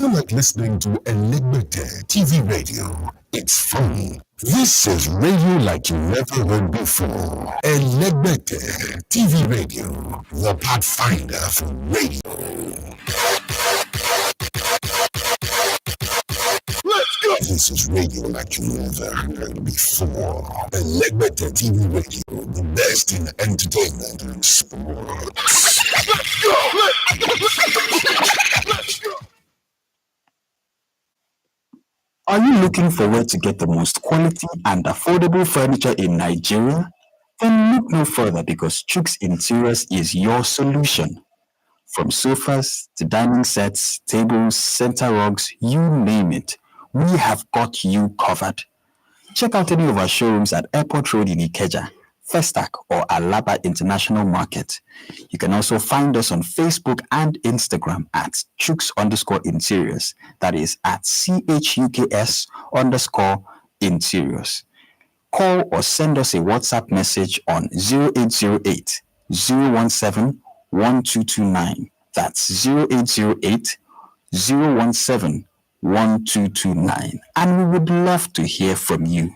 You like listening to Elegbete TV radio. It's fun. This is radio like you never heard before. Elegbete TV radio, the pathfinder for radio. Let's go. This is radio like you never heard before. Elegbete TV radio, the best in entertainment and sports. Let's go. Let's go. Are you looking for where to get the most quality and affordable furniture in Nigeria? Then look no further because Chooks Interiors is your solution. From sofas to dining sets, tables, center rugs, you name it, we have got you covered. Check out any of our showrooms at Airport Road in Ikeja, Festac, or Alaba International Market. You can also find us on Facebook and Instagram at Chooks_Interiors. That is at CHUKS_Interiors. Call or send us a WhatsApp message on 0808 017 1229. That's 0808 017 1229. And we would love to hear from you.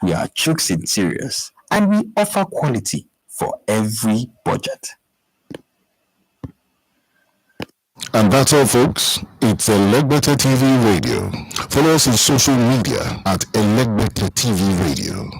We are Chooks Interiors, and we offer quality for every budget. And that's all, folks. It's Elegbete TV Radio. Follow us on social media at Elegbete TV Radio.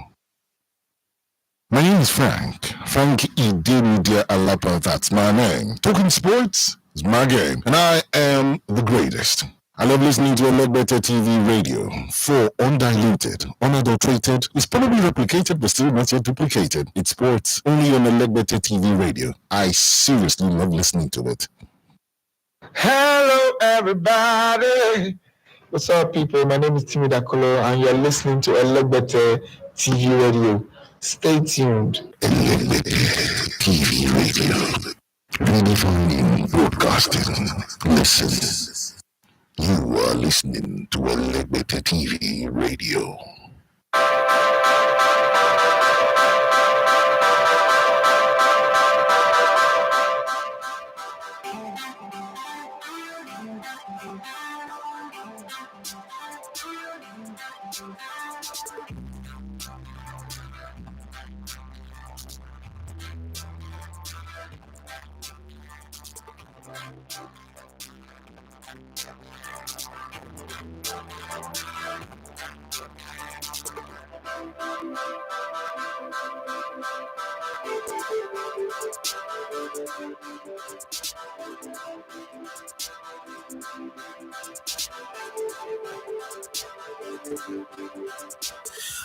My name is Frank Idemudia Alapa. That's my name. Talking sports is my game, and I am the greatest. I love listening to Elegbete TV Radio. For undiluted, unadulterated, it's probably replicated but still not yet duplicated. It's sports only on Elegbete TV Radio. I seriously love listening to it. Hello, everybody. What's up, people? My name is Timi Dakolo, and you're listening to Elegbete TV Radio. Stay tuned. Elegbete TV Radio. Ready for new broadcasting. Listen. You are listening to Elegbete TV Radio.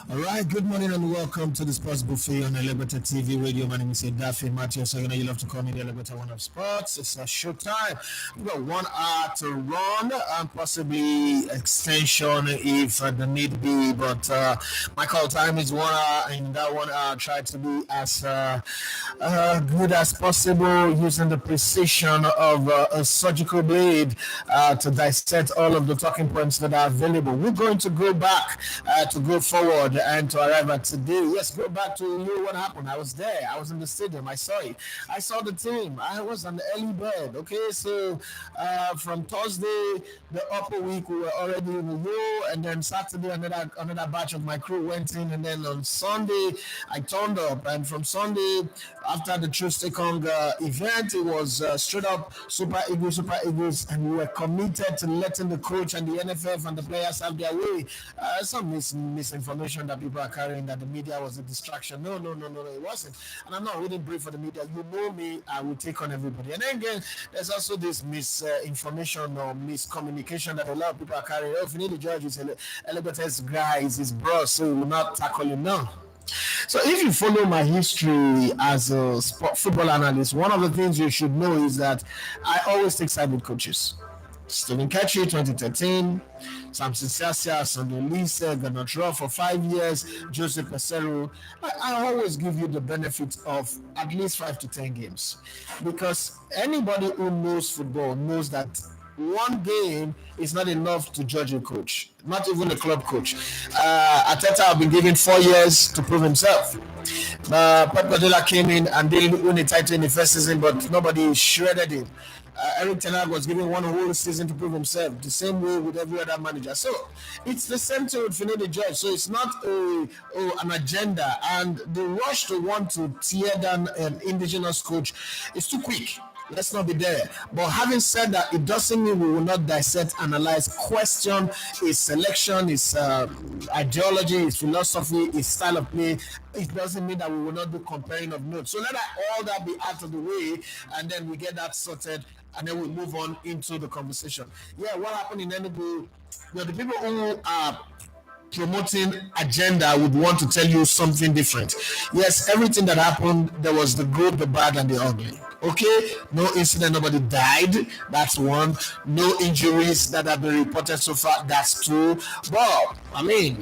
All right, good morning and welcome to the Sports Buffet on Elegbete TV Radio. My name is Daffy Matthew, so you love to call me the Elegbete One of Sports. It's a showtime. We've got 1 hour to run and possibly extension if the need be, but my call time is 1 hour, and in that 1 hour, try to be as good as possible using the precision of a surgical blade to dissect all of the talking points that are available. We're going to go back to go forward and to arrive at today. Yes, go back to what happened. I was there. I was in the stadium. I saw it. I saw the team. I was an early bird. Okay, so from Thursday, the upper week, we were already in the row, and then Saturday, another batch of my crew went in, and then on Sunday, I turned up, and from Sunday, after the Tuesday Kong event, it was straight up Super Eagles, and we were committed to letting the coach and the NFF and the players have their way. Some misinformation that people are carrying that the media was a distraction. No, it wasn't. And I'm not reading brief for the media. You know me, I will take on everybody. And then again, there's also this misinformation or miscommunication that a lot of people are carrying. Oh, Finidi George is Elebete's guy, is his bro, so we will not tackle him now. So if you follow my history as a football analyst, one of the things you should know is that I always take side with coaches. Stephen Ketchy, 2013, Samson Sasia, Sunday Lisa, Gernot Rohr for 5 years, Joseph Pesero. I always give you the benefit of at least 5 to 10 games, because anybody who knows football knows that one game is not enough to judge a coach, not even a club coach. Arteta have been given 4 years to prove himself. Pep Guardiola came in and didn't win a title in the first season, but nobody shredded him. Eric Ten Hag was given one whole season to prove himself. The same way with every other manager. So it's the same thing with Finidi George. So it's not an agenda, and the rush to want to tear down an indigenous coach is too quick. Let's not be there. But having said that, it doesn't mean we will not dissect, analyze, question his selection, his ideology, his philosophy, his style of play. It doesn't mean that we will not do comparing of notes. So let all that be out of the way, and then we get that sorted, and then we move on into the conversation. Yeah, what happened in Enugu? The people who are promoting agenda would want to tell you something different. Yes, everything that happened, there was the good, the bad, and the ugly. Okay, no incident, nobody died. That's one. No injuries that have been reported so far. That's two. But I mean,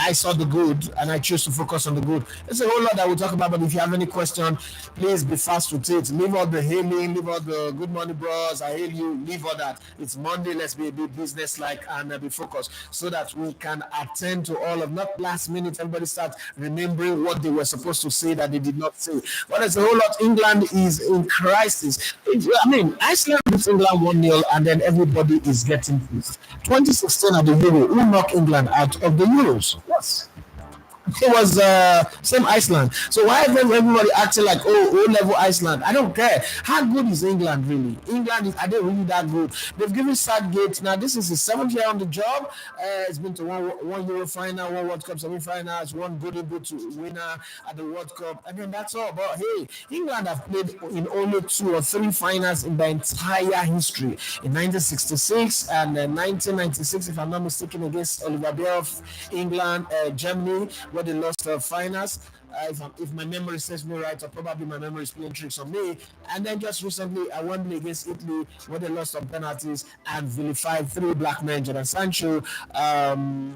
I saw the good, and I choose to focus on the good. There's a whole lot that we'll talk about, but if you have any question, please be fast with it. Leave all the hailing, leave all the good morning, bros. I hail you. Leave all that. It's Monday. Let's be a bit business-like and be focused, so that we can attend to all of, not last minute. Everybody starts remembering what they were supposed to say that they did not say. But there's a whole lot. England is in crisis. I mean, Iceland beats England 1-0, and then everybody is getting pissed. 2016 at the Euro, who knocked England out of the Euros? Yes. It was same Iceland. So why is everybody acting like O-level Iceland? I don't care. How good is England really? England are they really that good? They've given Southgate, now this is his 7th year on the job. It's been to one Euro final, one World Cup semi-finals, one Golden Boot winner at the World Cup, and then that's all. But hey, England have played in only 2 or 3 finals in their entire history. In 1966 and 1996, if I'm not mistaken, against Oliver Bierhoff, England, Germany, where they lost the finals. If my memory serves me right, or probably my memory is playing tricks on me. And then just recently, I won against Italy, where they lost on penalties and vilified 3 black men, Jadon Sancho,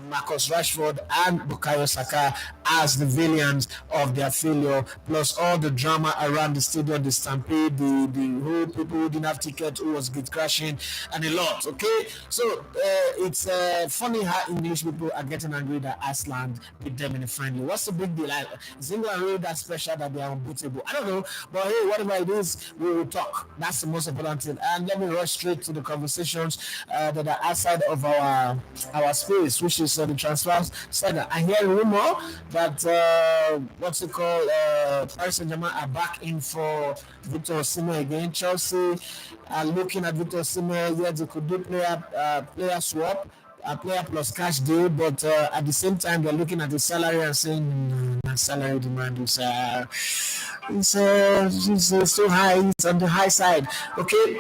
Marcus Rashford, and Bukayo Saka, as the villains of their failure, plus all the drama around the stadium, the stampede, the whole people who didn't have tickets, who was gate crashing, and a lot. Okay, so it's funny how English people are getting angry that Iceland beat them in a friendly. What's the big deal? Is England really that special that they are unbeatable? I don't know, but hey, whatever it is, we will talk. That's the most important thing. And let me rush straight to the conversations that are outside of our space, which is the transfer center. I hear a rumor that what's it called? Paris Saint-Germain are back in for Victor Osimhen again. Chelsea are looking at Victor Osimhen. Yeah, they could do player swap. A player plus cash deal, but at the same time they're looking at the salary and saying salary demand is so high, it's on the high side. Okay.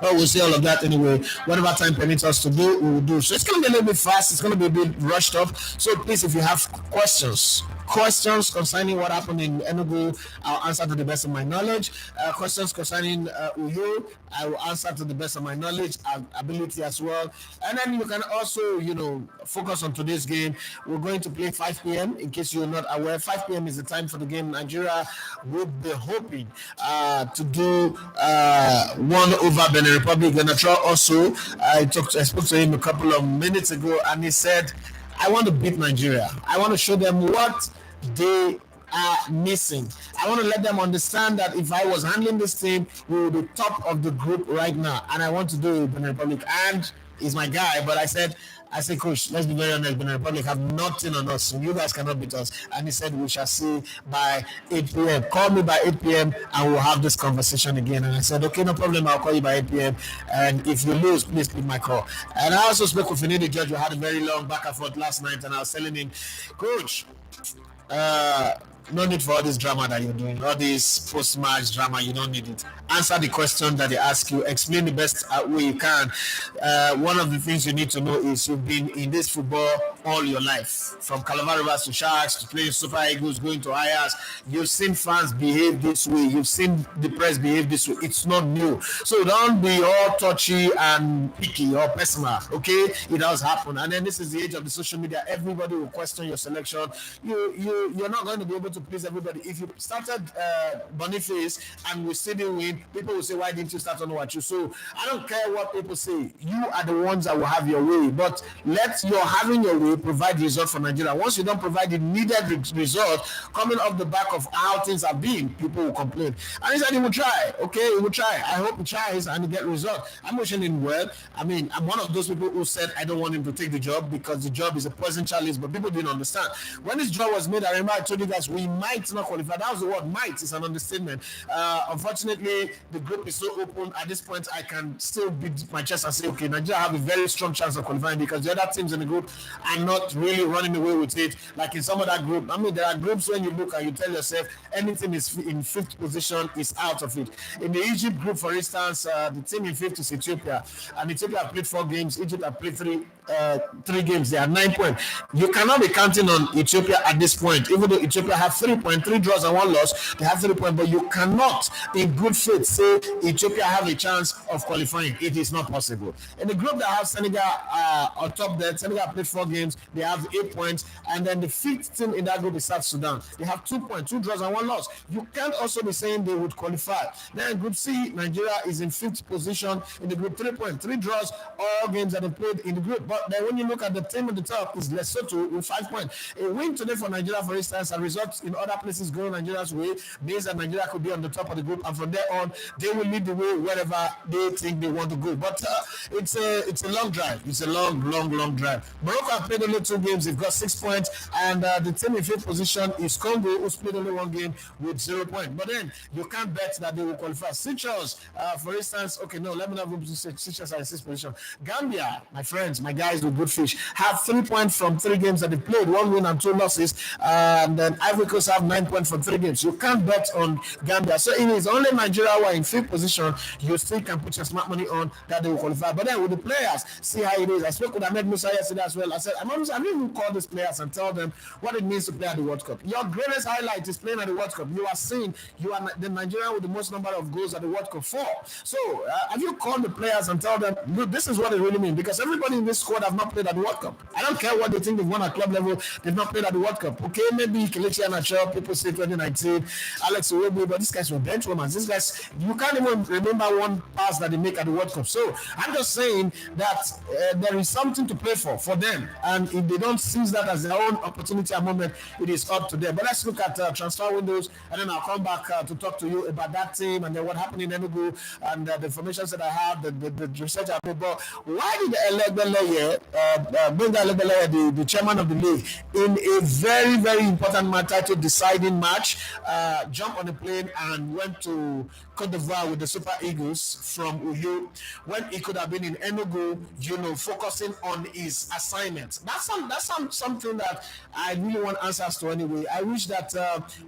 Well, we'll see all of that anyway. Whatever time permits us to do, we will do. So it's going to be a little bit fast. It's going to be a bit rushed up. So please, if you have questions concerning what happened in Enugu, I'll answer to the best of my knowledge. Questions concerning Uyo, I will answer to the best of my knowledge and ability as well. And then you can also, focus on today's game. We're going to play 5 p.m. In case you're not aware, 5 p.m. is the time for the game. Nigeria would be hoping to do 1 over Benin Republic. Venetra also, I spoke to him a couple of minutes ago, and he said, I want to beat Nigeria. I want to show them what they are missing. I want to let them understand that if I was handling this team, we would be top of the group right now. And I want to do it with Benin Republic. And he's my guy, but I said, Coach, let's be very honest, Benin Republic have nothing on us. So you guys cannot beat us. And he said, we shall see by 8 p.m. Call me by 8 p.m. and we'll have this conversation again. And I said, okay, no problem. I'll call you by 8 p.m. And if you lose, please pick my call. And I also spoke with Finidi George. We had a very long back and forth last night. And I was telling him, Coach, no need for all this drama that you're doing, all this post-match drama. You don't need it. Answer the question that they ask you. Explain the best way you can. One of the things you need to know is you've been in this football all your life, from Calabar Rivers to Sharks to playing Super Eagles, going to Ayers. You've seen fans behave this way. You've seen the press behave this way. It's not new. So don't be all touchy and picky or personal. Okay, it does happen. And then this is the age of the social media. Everybody will question your selection. You're not going to be able to please everybody. If you started Boniface and we still didn't win, people will say, why didn't you start on Wachu? So I don't care what people say. You are the ones that will have your way. But let your having your way way provide result for Nigeria. Once you don't provide the needed result coming off the back of how things have been, people will complain. And he said he will try. Okay, he will try. I hope he tries and he get result. I'm wishing him well. I mean, I'm one of those people who said I don't want him to take the job because the job is a poison chalice, but people didn't understand. When this job was made, I remember I told you guys we might not qualify. That was the word might. It's an understatement. Unfortunately, the group is so open. At this point, I can still beat my chest and say, okay, Nigeria have a very strong chance of qualifying because the other teams in the group are not really running away with it. Like in some of that group, I mean, there are groups when you look and you tell yourself anything is in fifth position is out of it. In the Egypt group, for instance, the team in fifth is Ethiopia, and Ethiopia played 4 games. Egypt have played three games. They are 9 points. You cannot be counting on Ethiopia at this point, even though Ethiopia have 3 points, 3 draws and 1 loss. They have 3 points, but you cannot, in good faith, say Ethiopia have a chance of qualifying. It is not possible. In the group that have Senegal on top there, Senegal played 4 games. They have 8 points, and then the 5th team in that group is South Sudan. They have 2 points, 2 draws and 1 loss. You can't also be saying they would qualify. Then in Group C, Nigeria is in 5th position in the group, 3 points, 3 draws, all games that they played in the group. But then when you look at the team at the top, is Lesotho with 5 points. A win today for Nigeria, for instance, and results in other places going Nigeria's way means that Nigeria could be on the top of the group, and from there on, they will lead the way wherever they think they want to go. But it's a long drive. It's a long drive. Morocco have played only 2 games. They've got 6 points, and the team in 5th position is Congo, who's played only 1 game with 0 points. But then you can't bet that they will qualify. Seychelles, for instance, okay, no, let me not go to Seychelles are in 6th position. Gambia, my friends, my guys with good fish, have 3 points from 3 games that they played, 1 win and 2 losses. And then Ivory Coast have 9 points from 3 games. You can't bet on Gambia. So it is only Nigeria who are in 5th position. You still can put your smart money on that they will qualify. But then with the players, see how it is. I spoke with Ahmed Musa yesterday as well. I said, I didn't even call these players and tell them what it means to play at the World Cup. Your greatest highlight is playing at the World Cup. You are seeing you are the Nigerian with the most number of goals at the World Cup 4. So have you called the players and tell them, look, this is what it really means? Because everybody in this squad have not played at the World Cup. I don't care what they think they've won at club level, they've not played at the World Cup. Okay, maybe Kelechi Iheanacho, people say 2019, Alex Iwobi, but these guys were bench warmers. These guys, you can't even remember one pass that they make at the World Cup. So I'm just saying that there is something to play for them, and if they don't seize that as their own opportunity at moment, it is up to them. But let's look at transfer windows, and then I'll come back to talk to you about that team and then what happened in Enugu and the information that I have, the research I made. But why did Elegbeleye, Benga Elegbeleye, the chairman of the league, in a very, very important match, title deciding match, jump on a plane and went to Cote d'Ivoire with the Super Eagles from Uyo when he could have been in Enugu, focusing on his assignment? That's something that I really want answers to anyway. I wish that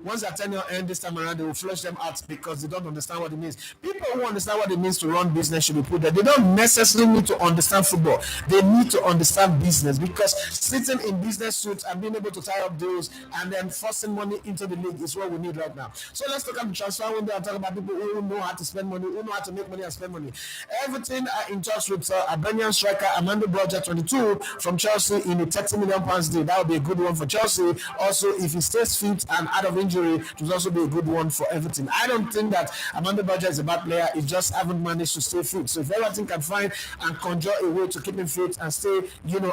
once their tenure ends this time around, they will flush them out because they don't understand what it means. People who understand what it means to run business should be put there. They don't necessarily need to understand football. They need to understand business, because sitting in business suits and being able to tie up deals and then forcing money into the league is what we need right now. So let's talk about the transfer window and talk about people who know how to spend money, who know how to make money and spend money. Everything in touch with Albanian striker Armando Broja, 22, from Chelsea in a £30 million deal. That would be a good one for Chelsea. Also, if he stays fit and out of injury, it would also be a good one for Everton. I don't think that Armando Broja is a bad player. He just haven't managed to stay fit. So if Everton can find and conjure a way to keep him fit and stay,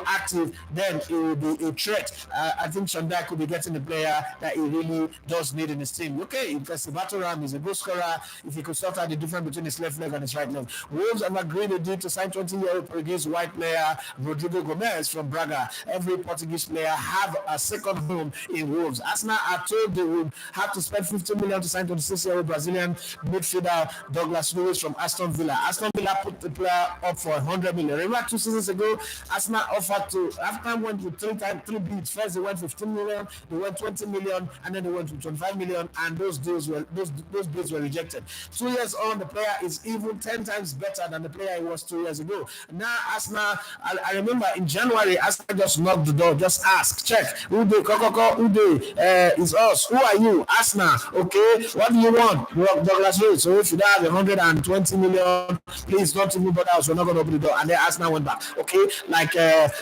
active, then it will be a threat. I think Shandai could be getting the player that he really does need in his team. Okay, if Batoram is a goal scorer, if he could sort out the difference between his left leg and his right leg. Wolves have agreed a deal to sign 20-year-old Portuguese white player Rodrigo Gomes from Braga. Every Portuguese player have a second home in Wolves. Arsenal are told they will have to spend 50 million to sign 26-year-old Brazilian midfielder Douglas Luiz from Aston Villa. Aston Villa put the player up for 100 million. Remember 2 seasons ago, Arsenal offered to, after went with 3 bids. First they went 15 million, they went 20 million, and then they went to 25 million, and those bids were rejected. 2 years on, the player is even 10 times better than the player he was 2 years ago. Now Arsenal, I remember in January, Arsenal just knocked the door, just ask, check, who is us, who are you? Arsenal, okay, what do you want? Douglas Luiz. So if you have 120 million, please don't even bother us, we're not going to open the door. And then Arsenal went back, okay, like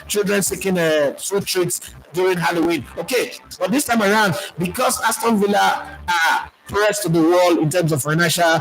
children seeking sweet treats during Halloween. Okay, but this time around, because Aston Villa are pressed to the wall in terms of financial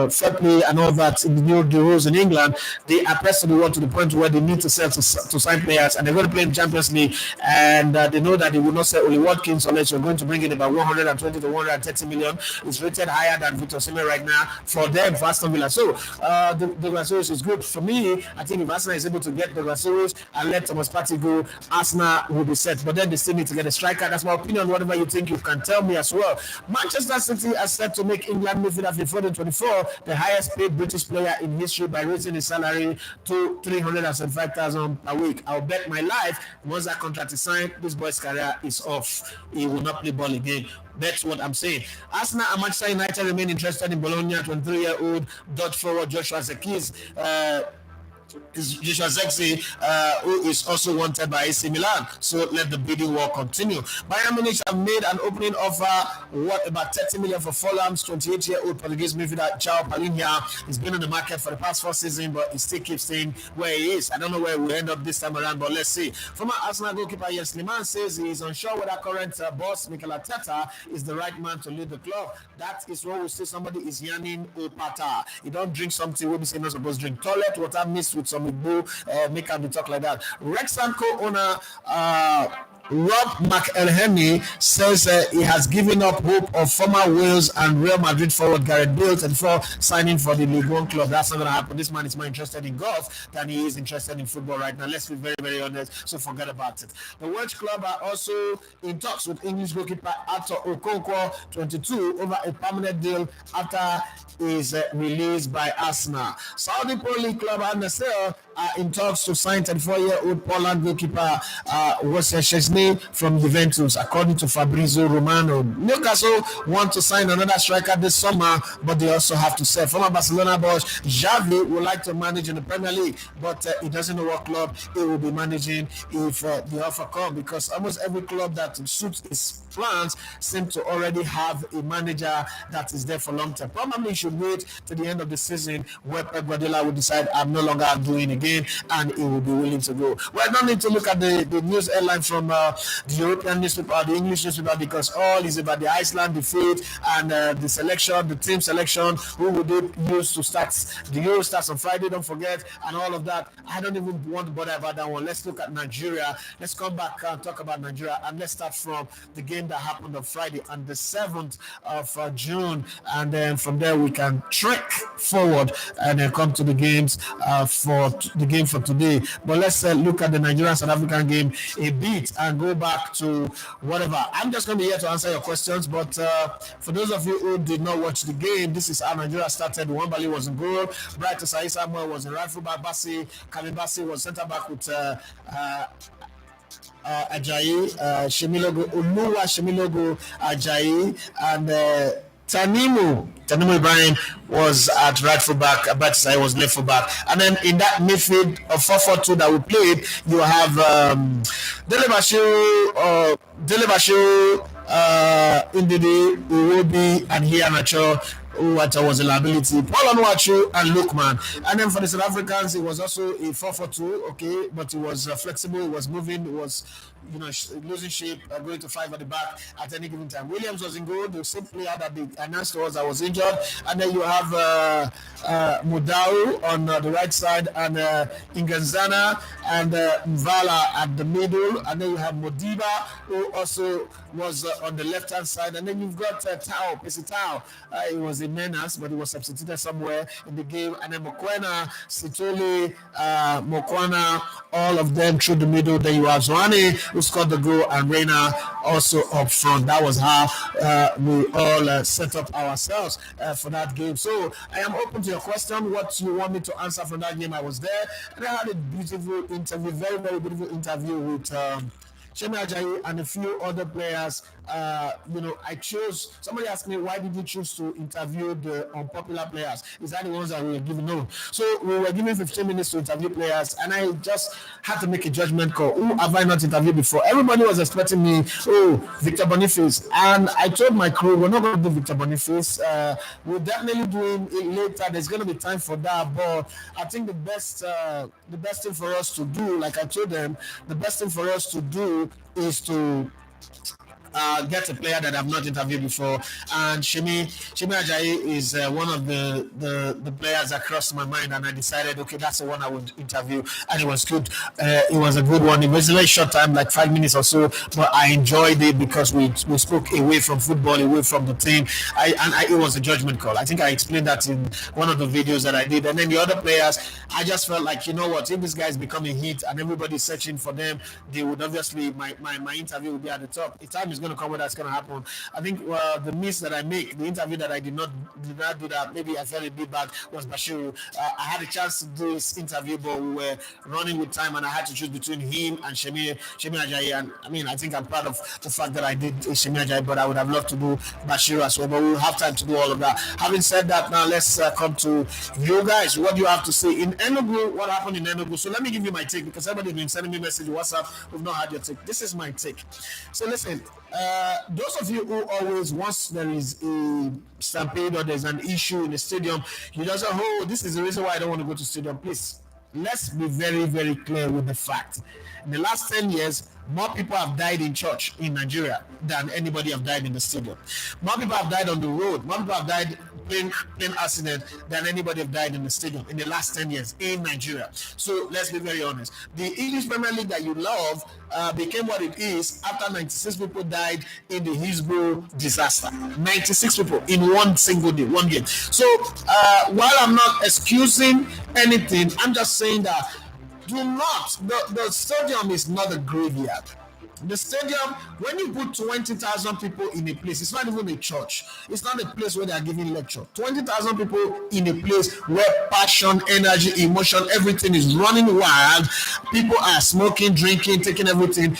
fair play and all that in the new the rules in England. They are pressed to the wall to the point where they need to sell to sign players, and they're going to play in the Champions League, and they know that they will not sell Oli Watkins unless you're going to bring in about 120 to 130 million. It's rated higher than Victor Osimhen right now for them, for Aston Villa. So the Douglas Luiz is good for me. I think if Arsenal is able to get Douglas Luiz and let Thomas Partey go, Arsenal will be set. But then they still need to get a striker. That's my opinion. Whatever you think, you can tell me as well. Manchester City are set to make England midfielder for 2024 the highest paid British player in history by raising his salary to 375,000 per week. I'll bet my life once that contract is signed, this boy's career is off. He will not play ball again. That's what I'm saying. Arsenal and Manchester United remain interested in Bologna 23-year-old Dutch forward Joshua Zirkzee. Joshua Zirkzee, who is also wanted by AC Milan. So let the bidding war continue. Bayern Munich have made an opening offer, about 30 million for Fulham's 28-year-old Portuguese midfielder João Palhinha. He's been on the market for the past 4 seasons, but he still keeps staying where he is. I don't know where we'll end up this time around, but let's see. Former Arsenal goalkeeper Jens Lehmann says he is unsure whether current boss Mikel Arteta is the right man to lead the club. That is what we say somebody is yanning Opata. You don't drink something we say not supposed to drink. Toilet water mixed with some Igbo, make him talk like that. Wrexham co-owner Rob McElhenney says he has given up hope of former Wales and Real Madrid forward Gareth Bale before signing for the League One club. That's not going to happen. This man is more interested in golf than he is interested in football right now. Let's be very, very honest. So forget about it. The Welsh club are also in talks with English goalkeeper Arthur Okonkwo, 22, over a permanent deal after his release by Arsenal. Saudi Pro League club Al Nassr are in talks to sign 34-year-old Poland goalkeeper Wojciech Szczesny from Juventus, according to Fabrizio Romano. Newcastle want to sign another striker this summer, but they also have to sell. Former Barcelona boss Xavi would like to manage in the Premier League, but he doesn't know what club he will be managing if the offer comes, because almost every club that suits his plans seem to already have a manager that is there for long term. Probably should wait to the end of the season where Pep Guardiola will decide I'm no longer doing again, and he will be willing to go. Well, I don't need to look at the news headline from the European newspaper, the English newspaper, because all is about the Iceland defeat and the selection, the team selection, who would they use to start. The Euro starts on Friday, don't forget, and all of that. I don't even want to bother about that one. Let's look at Nigeria. Let's come back and talk about Nigeria, and let's start from the game that happened on Friday on the 7th of June, and then from there we can trek forward and then come to the games for the game for today. But let's look at the Nigerian South African game a bit and go back to whatever. I'm just going to be here to answer your questions, but for those of you who did not watch the game, this is how Nigeria started. Wambali was in goal, Bright Osai Samuel was in right full back, Kami Bassi was centre back with Ajayi, Shemilogo, Oluwa Shemilogo Ajayi, and Tanimu Ibrahim was at right full back, Batisai was left full back. And then in that midfield of 4-4-2 that we played, you have Dele Bashiru, Ndidi, Uwobi, and Hianacho, who was a liability, Paul Anuachu and Lukman. And then for the South Africans, it was also a 4-4-2, okay, but it was flexible, it was moving, it was losing shape, going to 5 at the back at any given time. Williams was in goal, the same player that they announced to us that was injured. And then you have Mudau on the right side, and Ingenzana and Mvala at the middle. And then you have Modiba, who also was on the left-hand side. And then you've got Tao, Pesi Tao. He was a menace, but he was substituted somewhere in the game. And then Mokwena, Sitole, Mokwana, all of them through the middle. Then you have Zoane, who scored the goal, and Reina also up front. That was how we all set up ourselves for that game. So I am open to your question, what you want me to answer from that game. I was there, and I had a beautiful interview, very, very beautiful interview with Shemi Ajayi and a few other players. I chose, somebody asked me, why did you choose to interview the unpopular players? Is that the ones that we were given? No. So we were given 15 minutes to interview players, and I just had to make a judgment call. Who have I not interviewed before? Everybody was expecting me, Victor Boniface. And I told my crew, we're not going to do Victor Boniface. We're definitely doing it later. There's going to be time for that. But I think the best thing for us to do, like I told them, the best thing for us to do is to get a player that I've not interviewed before. And Shemi Ajayi is one of the players that crossed my mind, and I decided, okay, that's the one I would interview, and it was good. It was a good one. It was a very short time, like 5 minutes or so, but I enjoyed it because we spoke away from football, away from the team. It was a judgment call. I think I explained that in one of the videos that I did. And then the other players, I just felt like, you know what, if this guy is becoming hit and everybody's searching for them, they would obviously, my interview will be at the top. The time is going to come where that's going to happen. I think the miss that I make, the interview that I did not do that, maybe I felt a bit bad, was Bashiru. I had a chance to do this interview, but we were running with time and I had to choose between him and Shemi Ajayi. And I mean, I think I'm proud of the fact that I did Shemi Ajayi, but I would have loved to do Bashiru as well. But we'll have time to do all of that. Having said that, now let's come to you guys. What do you have to say in Enugu? What happened in Enugu? So let me give you my take, because everybody's been sending me messages WhatsApp. We've not had your take. This is my take. So listen, those of you who always, once there is a stampede or there's an issue in the stadium, you just say, oh, this is the reason why I don't want to go to stadium. Please, let's be very, very clear with the fact. In the last 10 years, more people have died in church in Nigeria than anybody have died in the stadium. More people have died on the road. More people have died plane accident than anybody have died in the stadium in the last 10 years in Nigeria. So let's be very honest. The English Premier League that you love became what it is after 96 people died in the Hillsborough disaster. 96 people in one single day, one game. So while I'm not excusing anything, I'm just saying that the stadium is not a graveyard. The stadium, when you put 20,000 people in a place, it's not even a church. It's not a place where they are giving lecture. 20,000 people in a place where passion, energy, emotion, everything is running wild. People are smoking, drinking, taking everything.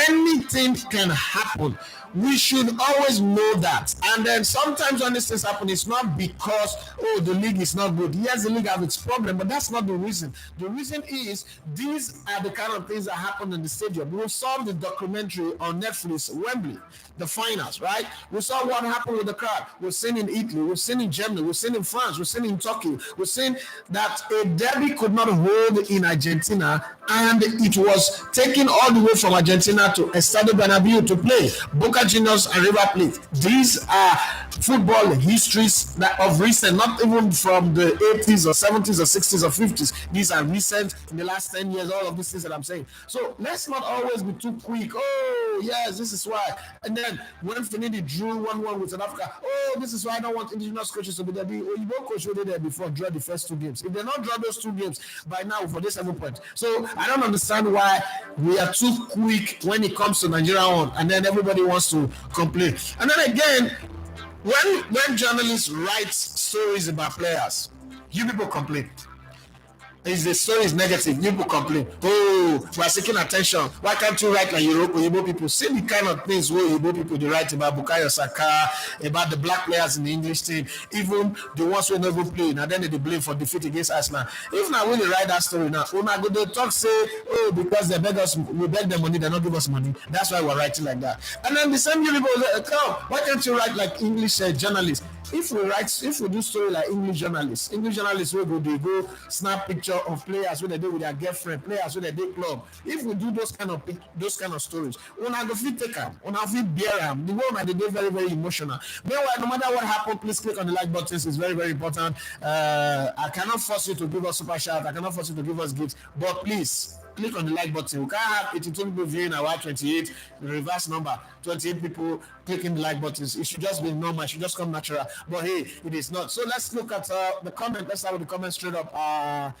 Anything can happen. We should always know that. And then sometimes when these things happen, it's not because, oh, the league is not good. Yes, the league has its problem, but that's not the reason. The reason is these are the kind of things that happen in the stadium. We saw the documentary on Netflix, Wembley, the finals, right? We saw what happened with the crowd. We've seen in Italy, we've seen in Germany, we've seen in France, we've seen in Turkey, we've seen that a derby could not hold in Argentina, and it was taken all the way from Argentina to Estadio Bernabeu to play. Boca Juniors and River Plate. These are football histories that of recent, not even from the 80s or 70s or 60s or 50s. These are recent in the last 10 years, all of these things that I'm saying. So let's not always be too quick. Oh, yes, this is why. And then when Finidi drew 1-1 with South Africa, oh, this is why I don't want indigenous coaches to be there. The Oyibo coach who did there before draw the first two games. If they not draw those two games by now for this 7 points. So I don't understand why we are too quick when it comes to Nigeria on, and then everybody wants to complain. And then again, when journalists write stories about players, you people complain. If the story is negative, people complain. Oh, we are seeking attention. Why can't you write like Yoruba people? See the kind of things where Yoruba people they write about Bukayo Saka, about the black players in the English team, even the ones who never play. And then they blame for defeat against Arsenal. If now when they write that story now, when I go to talk say, oh, because they beg us, we beg them money, they not give us money. That's why we're writing like that. And then the same people say, oh, why can't you write like English journalists? If we do story like English journalists will go snap picture of players when they do with their girlfriend, players when they do club. If we do those kind of stories, when I go fit take them, when I fit bear them, the one that they do very, very emotional. Meanwhile, no matter what happens, please click on the like button. It's very, very important. I cannot force you to give us super chat. I cannot force you to give us gifts, but please click on the like button. We can't have 82 people viewing our 28, the reverse number, 28 people clicking the like buttons. It should just be normal. It should just come natural. But hey, it is not. So let's look at the comment. Let's start with the comment straight up. I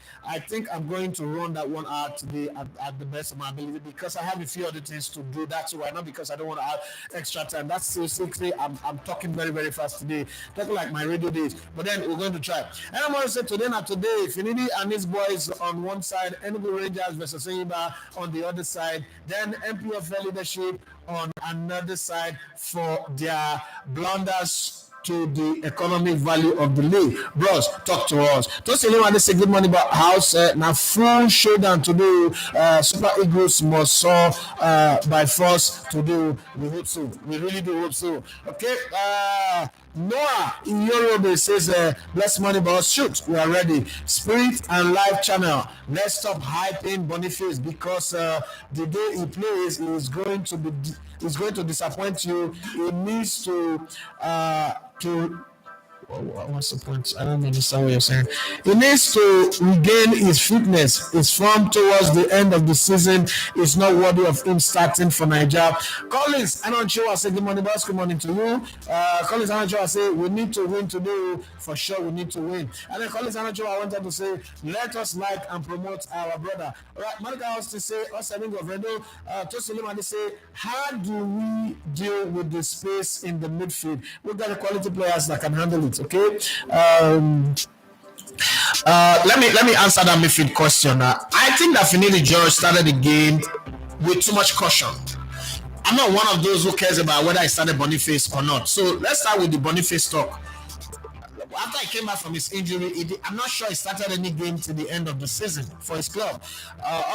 think I'm going to run that one out today at the best of my ability because I have a few other things to do. That's why, not because I don't want to have extra time. That's seriously, I'm talking very, very fast today. Talking like my radio days. But then we're going to try. And I'm going to say today, Finidi and his boys on one side, Enugu Rangers versus Enyimba on the other side. Then MPFL leadership on another side for their blunders to the economic value of the league. Bros, talk to us. Just tell you say good morning about house. Now full showdown to do. Super Eagles must saw by force to do. We hope so. We really do hope so. Okay. Noah in Yoruba says, bless money boss, shoot, we are ready. Spirit and Life channel, let's stop hyping Boniface because the day he plays is going to disappoint you. He needs to what's the point? I don't understand what you're saying. He needs to regain his fitness. His form towards the end of the season is not worthy of him starting for Nigeria. Collins, I don't sure I say good morning, boss. Good morning to you. Collins, I don't sure I say we need to win today. For sure, we need to win. And then Collins, I don't sure I wanted to say let us like and promote our brother. All right, Monica has to say, Osamingo Vredo, Tosulimani say, how do we deal with the space in the midfield? We've got the quality players that can handle it. Okay. Let me answer that midfield question. I think that Finidi George started the game with too much caution. I'm not one of those who cares about whether I started Boniface or not. So let's start with the Boniface talk. After he came back from his injury, I'm not sure he started any game to the end of the season for his club.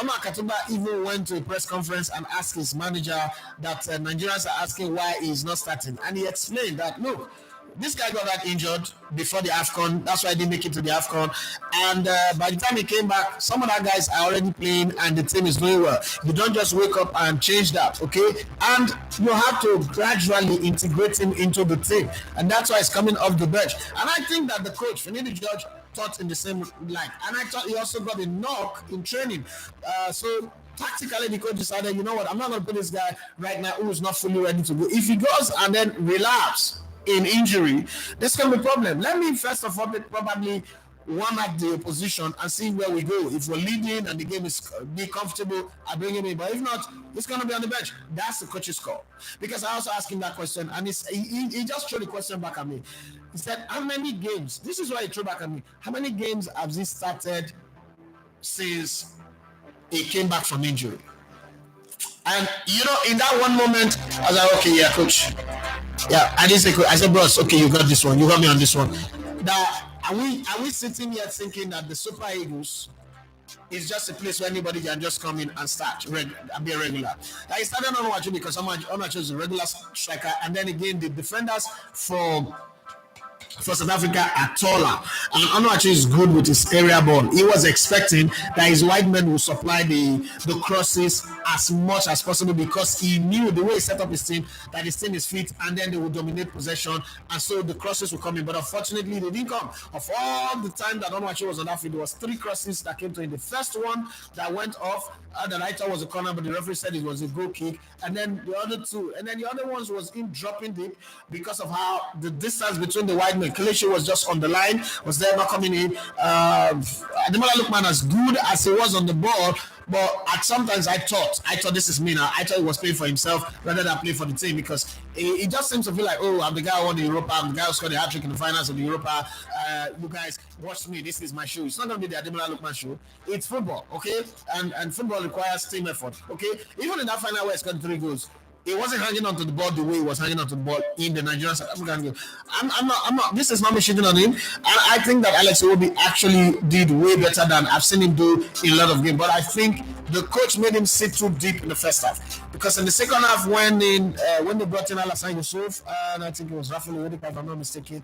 Omar Katuba even went to a press conference and asked his manager that Nigerians are asking why he's not starting. And he explained that, look, this guy got injured before the AFCON. That's why he didn't make it to the AFCON. And by the time he came back, some of that guys are already playing and the team is doing well. You don't just wake up and change that, okay? And you have to gradually integrate him into the team. And that's why he's coming off the bench. And I think that the coach, Finidi George, thought in the same light. And I thought he also got a knock in training. So tactically, the coach decided, you know what, I'm not going to put this guy right now who is not fully ready to go. If he goes and then relapse in injury, there's going to be a problem. Let me first of all probably warm up the opposition and see where we go. If we're leading and the game is be comfortable, I bring him in. But if not, he's going to be on the bench. That's the coach's call. Because I also asked him that question, and he just threw the question back at me. He said, how many games? This is why he threw back at me. How many games have he started since he came back from injury? And you know, in that one moment, I was like, okay, yeah, coach. Yeah, I didn't say coach. I said, bros, okay, you got this one. You got me on this one. Now, are we sitting here thinking that the Super Eagles is just a place where anybody can just come in and start and be a regular? I started on Onacho because Onacho is a regular striker, and then again the defenders for South Africa are taller, and Onacho is good with his area ball. He was expecting that his wide men will supply the crosses as much as possible because he knew the way he set up his team that his team is fit and then they will dominate possession, and so the crosses will come in. But unfortunately, they didn't come. Of all the time that Onacho was on that field, there was 3 crosses that came to him. The first one that went off, that I thought was a corner, but the referee said it was a goal kick, and then the other 2, and then the other ones was him dropping deep because of how the distance between the wide men. Kelechi was just on the line, was there not coming in. Ademola Lookman, as good as he was on the ball, but at sometimes I thought this is me now. I thought he was playing for himself rather than playing for the team because it just seems to feel like, oh, I'm the guy who won the Europa, I'm the guy who scored the hat-trick in the finals of the Europa. You guys, watch me. This is my show. It's not going to be the Ademola Lookman show. It's football, okay? And football requires team effort, okay? Even in that final where he scored 3 goals, he wasn't hanging onto the ball the way he was hanging onto the ball in the Nigerian South African game. I'm not. This is not me shitting on him. And I think that Alex Iwobi actually did way better than I've seen him do in a lot of games. But I think the coach made him sit too deep in the first half because in the second half, when they brought in Alassane Yusuf, and I think it was Rafael Odipa, if I'm not mistaken,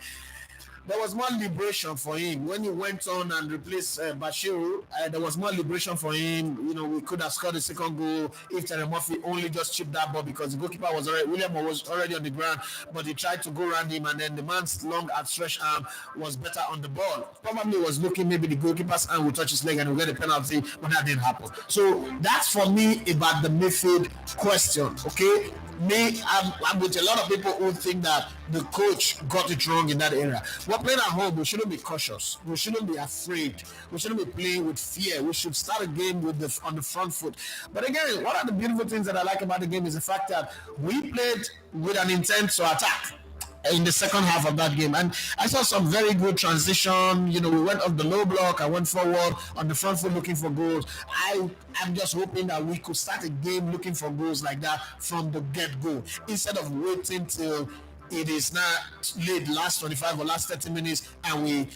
there was more liberation for him when he went on and replaced Bashiru. There was more liberation for him. You know, we could have scored the second goal if Terry Murphy only just chipped that ball because the goalkeeper was William was already on the ground, but he tried to go around him, and then the man's long outstretched arm was better on the ball. Probably was looking maybe the goalkeeper's arm would touch his leg and he'll get a penalty, but that didn't happen. So that's for me about the midfield question. Okay. I'm with a lot of people who think that the coach got it wrong in that area. We're playing at home. We shouldn't be cautious. We shouldn't be afraid. We shouldn't be playing with fear. We should start a game on the front foot. But again, one of the beautiful things that I like about the game is the fact that we played with an intent to attack in the second half of that game, and I saw some very good transition. You know, we went off the low block, I went forward on the front foot looking for goals. I'm just hoping that we could start a game looking for goals like that from the get-go instead of waiting till it is now late last 25 or last 30 minutes, and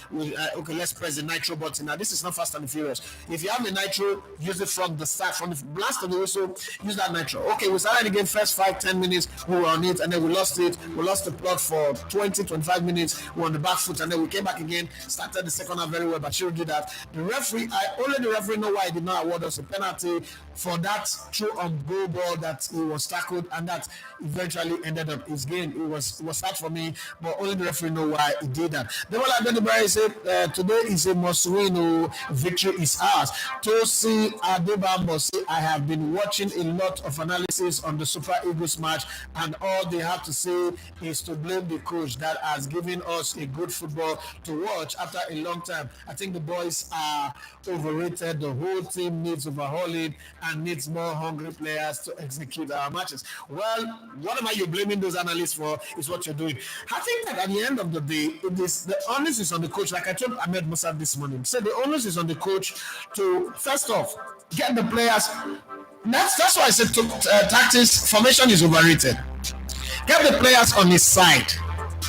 okay, let's press the nitro button. Now this is not Fast and Furious. If you have a nitro, use it from the start, from the blast of the whistle, use that nitro. Okay, we started again, first 5-10 minutes we were on it, and then we lost it. We lost the plot for 20-25 minutes. We were on the back foot, and then we came back again, started the second half very well. But Bashir did that. The referee, only the referee know why he did not award us a penalty for that true on goal ball that he was tackled, and that eventually ended up his game. It was hard for me, but only the referee know why he did that. Then what I did, the said today is a must-win. Victory is ours. Tosi Adebambo say, I have been watching a lot of analysis on the Super Eagles match, and all they have to say is to blame the coach that has given us a good football to watch after a long time. I think the boys are overrated. The whole team needs overhauling and needs more hungry players to execute our matches. Well, what am you blaming those analysts for is what you're doing. I think that at the end of the day, the onus is on the coach. Like I told Ahmed Musa this morning, said the onus is on the coach to, first off, get the players. That's why I said tactics, formation is overrated. Get the players on his side.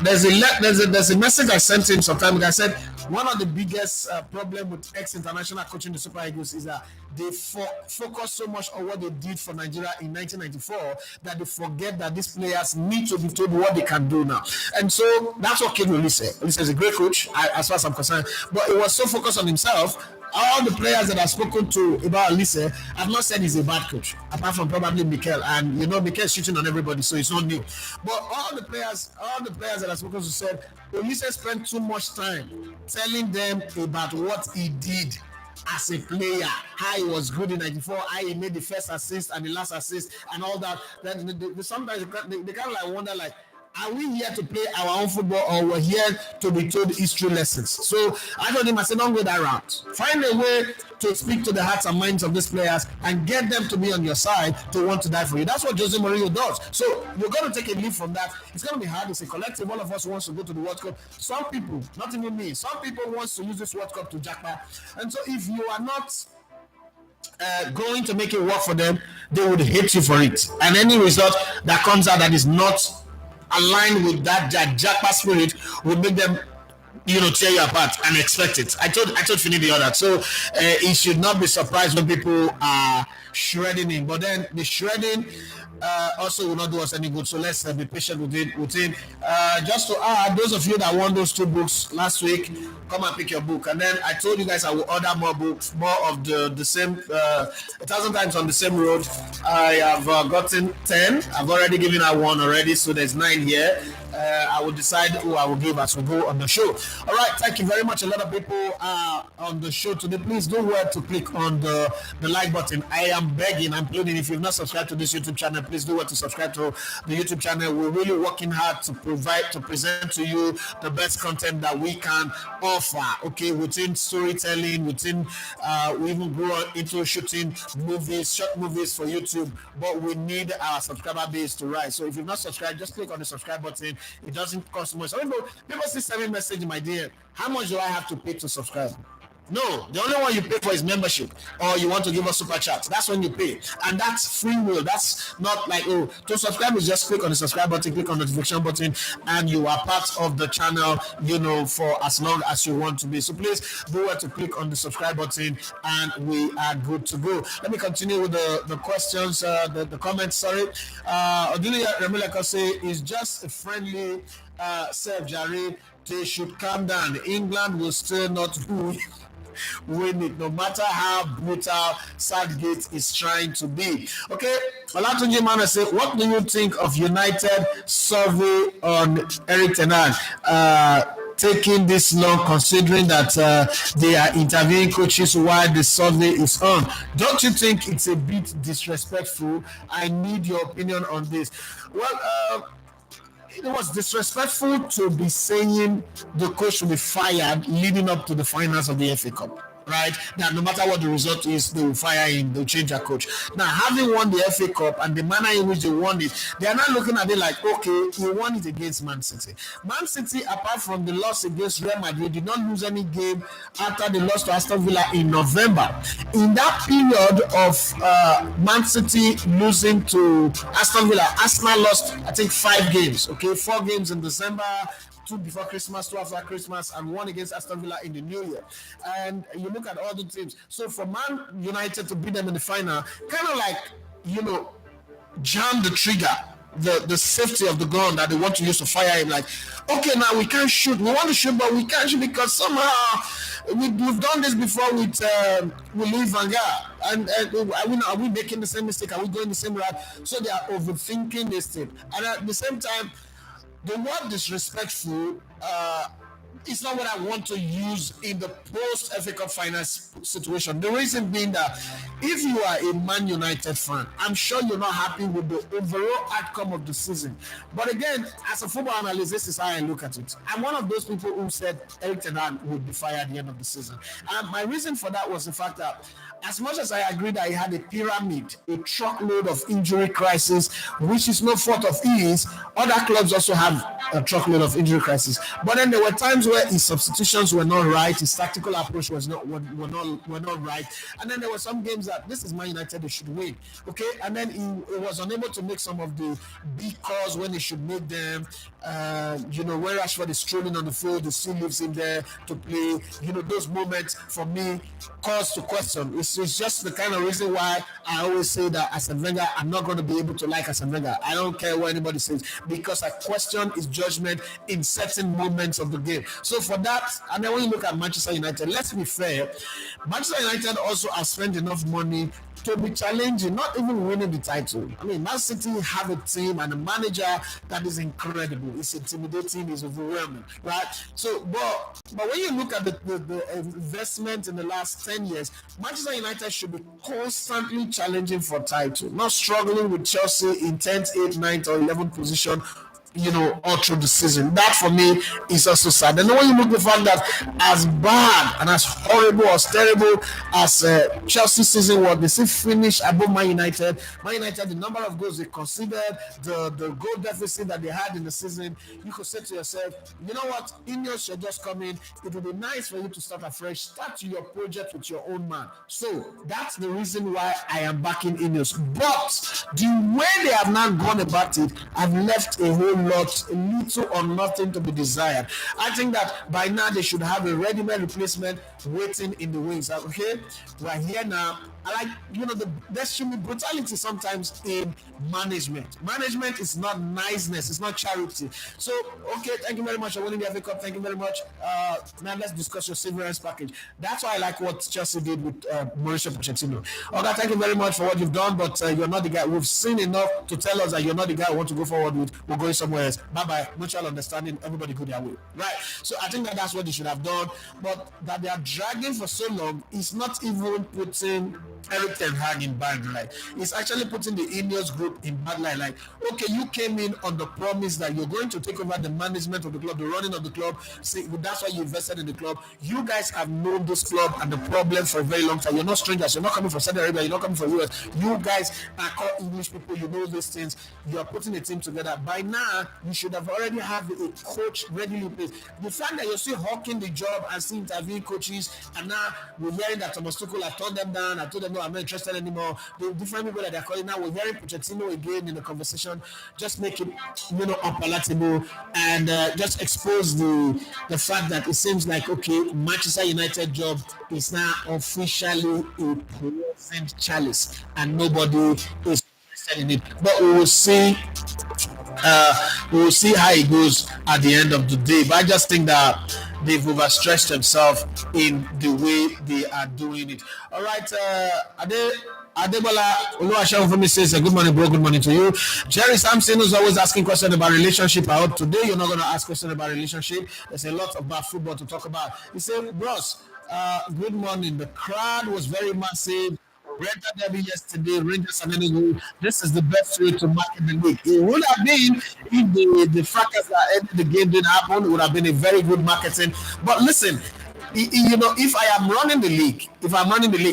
There's a message I sent him some time ago. I said one of the biggest problem with ex-international coaching the Super Eagles is that they focus so much on what they did for Nigeria in 1994 that they forget that these players need to be told what they can do now. And so that's what Kid Olise said. Olise is a great coach, as far as I'm concerned, but he was so focused on himself. All the players that I've spoken to about Olise have not said he's a bad coach, apart from probably Mikel. And you know, Mikel's shooting on everybody, so it's not new. But all the players that I've spoken to said Olise spent too much time telling them about what he did as a player, how he was good in 94, how he made the first assist and the last assist and all that. Then sometimes they kind of like wonder, like, are we here to play our own football, or we're here to be told history lessons? So I told him, I said, don't go that route. Find a way to speak to the hearts and minds of these players and get them to be on your side, to want to die for you. That's what Jose Mourinho does. So you're going to take a leap from that. It's going to be hard. It's a collective. All of us wants to go to the World Cup. Some people, not even me, some people wants to use this World Cup to jackpot. And so if you are not going to make it work for them, they would hate you for it. And any result that comes out that is not aligned with that jackpot spirit would make them, tear you apart and expect it. I told Finidi all that. So he should not be surprised when people are shredding him. But then the shredding also will not do us any good. So let's be patient with him. Just to add, those of you that won those 2 books last week, come and pick your book. And then I told you guys I will order more books, more of the same, 1,000 times on the same road. I have gotten 10. I've already given out 1 already, so there's 9 here. I will decide who I will give as we go on the show. All right, thank you very much. A lot of people are on the show today. Please don't wait to click on the like button. I am begging, I'm pleading. If you've not subscribed to this YouTube channel, please do wait to subscribe to the YouTube channel. We're really working hard to present to you the best content that we can offer. Okay, within storytelling, we even grow into shooting short movies for YouTube. But we need our subscriber base to rise. So if you've not subscribed, just click on the subscribe button. It doesn't cost much. People still send me a message in my DM. How much do I have to pay to subscribe? No, the only one you pay for is membership, or you want to give us super chats. That's when you pay, and that's free will. That's not like, to subscribe is just click on the subscribe button, click on the notification button, and you are part of the channel, for as long as you want to be. So please do where to click on the subscribe button, and we are good to go. Let me continue with the questions, the comments. Sorry, Odulia Remileka say is just a friendly self, Jare. They should calm down. England will still not win it, no matter how brutal Southgate is trying to be. Okay, Olatunji Mana say, what do you think of United survey on Eric Ten Hag taking this long, considering that they are interviewing coaches while the survey is on? Don't you think it's a bit disrespectful? I need your opinion on this. Well, it was disrespectful to be saying the coach will be fired leading up to the finals of the FA Cup. right? That no matter what the result is, they will fire him, they'll change their coach. Now, having won the FA Cup and the manner in which they won it, they are not looking at it like, okay, we won it against Man City. Man City, apart from the loss against Real Madrid, did not lose any game after they lost to Aston Villa in November. In that period of Man City losing to Aston Villa, Arsenal lost, I think, 5 games, okay? 4 games in December, 2 before Christmas, 2 after Christmas, and 1 against Aston Villa in the New Year. And you look at all the teams. So for Man United to beat them in the final, kind of like, jam the trigger, the safety of the gun that they want to use to fire him. Like, okay, now we can't shoot. We want to shoot, but we can't shoot because somehow we've done this before with Louis Van Gaal. And are we making the same mistake? Are we going the same route? So they are overthinking this thing. And at the same time, the word disrespectful it's not what I want to use in the post FA Cup finals situation. The reason being that if you are a Man United fan, I'm sure you're not happy with the overall outcome of the season. But again, as a football analyst, this is how I look at it. I'm one of those people who said Erik ten Hag would be fired at the end of the season. And my reason for that was the fact that as much as I agree that he had a pyramid, a truckload of injury crisis, which is no fault of his, other clubs also have a truckload of injury crisis. But then there were times where his substitutions were not right, his tactical approach were not right, and then there were some games that this is Man United, they should win, okay? And then he was unable to make some of the big calls when he should make them. When Rashford is strolling on the field, he still leaves him there to play. Those moments for me cause to question. It's just the kind of reason why I always say that Arsene Wenger, I'm not going to be able to like Arsene Wenger. I don't care what anybody says because I question his judgment in certain moments of the game. So for that, and then when you look at Manchester United, let's be fair, Manchester United also has spent enough money to be challenging, not even winning the title. I mean, Man City have a team and a manager that is incredible. It's intimidating, it's overwhelming, right? So, but when you look at the investment in the last 10 years, Manchester United should be constantly challenging for title, not struggling with Chelsea in 10th, 8th, 9th, or 11th position, all through the season. That for me is also sad. And then when you look at the fact that as bad and as horrible or as terrible as Chelsea season was, they still finished above Man United. Man United, the number of goals they conceded, the goal deficit that they had in the season, you could say to yourself, you know what, Ineos should just come in. It would be nice for you to start afresh, start your project with your own man. So that's the reason why I am backing Ineos. But the way they have not gone about it, I've left a whole lot, little or nothing to be desired. I think that by now they should have a ready-made replacement waiting in the wings. Okay, we're here now. I like, there should be brutality sometimes in management. Management is not niceness, it's not charity. So, okay, thank you very much for winning the FA Cup. Thank you very much. Now let's discuss your severance package. That's why I like what Chelsea did with Mauricio Pochettino. Okay, thank you very much for what you've done, but you're not the guy. We've seen enough to tell us that you're not the guy we want to go forward with. We're going somewhere else. Bye-bye. Mutual understanding. Everybody go their way. Right? So I think that's what they should have done. But that they are dragging for so long is not even putting Erik ten Hag in bad light. It's actually putting the Ineos group in bad light. Like, okay, you came in on the promise that you're going to take over the management of the club, the running of the club. See, that's why you invested in the club. You guys have known this club and the problem for a very long time. You're not strangers. You're not coming from Saudi Arabia. You're not coming from US. You guys are called English people. You know these things. You are putting a team together. By now, you should have already have a coach readily placed. The fact that you're still hawking the job and still interviewing coaches, and now we're hearing that Thomas Tuchel have turned them down. I told them, no, I'm not interested anymore. The different people that they're calling now, we're hearing Pochettino again in the conversation. Just make it, unpalatable and just expose the fact that it seems like, okay, Manchester United job is now officially a present chalice and nobody is interested in it. But we will see how it goes at the end of the day. But I just think that they've overstretched themselves in the way they are doing it. All right, Adebola Oluwaseun says, good morning, bro. Good morning to you. Jerry Sampson is always asking questions about relationship. I hope today you're not going to ask questions about relationship. There's a lot about football to talk about. He said, bros, good morning. The crowd was very massive. Red Derby yesterday, Rangers and Enugu. This is the best way to market the league. It would have been if the fracas that ended the game didn't happen. It would have been a very good marketing. But listen, if I am running the league,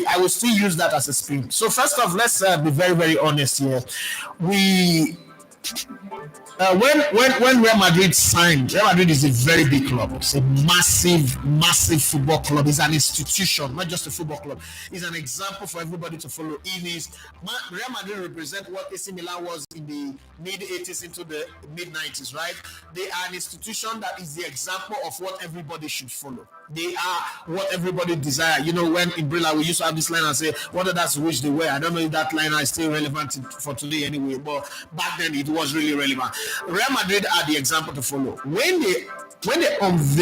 I will still use that as a screen. So first off, let's be very, very honest here. We when Real Madrid signed, Real Madrid is a very big club. It's a massive football club. It's an institution, not just a football club. It's an example for everybody to follow. Real Madrid represent what AC Milan was in the mid 80s into the mid 90s, right? They are an institution that is the example of what everybody should follow. They are what everybody desire. When in Brilla we used to have this line and say, what others wish they were. I don't know if that line is still relevant for today anyway, but back then it was really relevant. Real Madrid are the example to follow. When they announced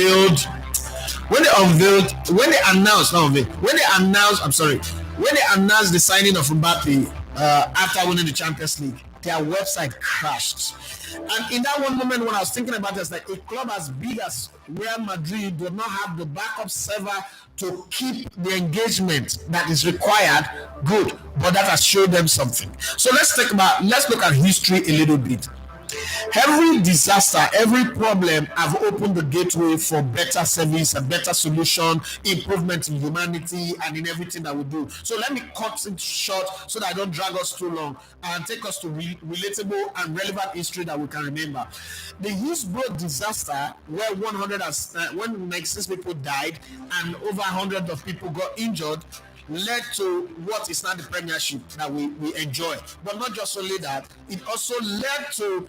the signing of Mbappe after winning the Champions League, their website crashed. And in that one moment when I was thinking about this, like a club as big as Real Madrid do not have the backup server to keep the engagement that is required, good, but that has showed them something. So let's look at history a little bit. Every disaster, every problem have opened the gateway for better service, a better solution, improvement in humanity and in everything that we do. So let me cut it short so that I don't drag us too long and take us to relatable and relevant history that we can remember. The Hillsborough disaster, where 196 people died and over 100 of people got injured, led to what is now the Premiership that we enjoy. But not just only that, it also led to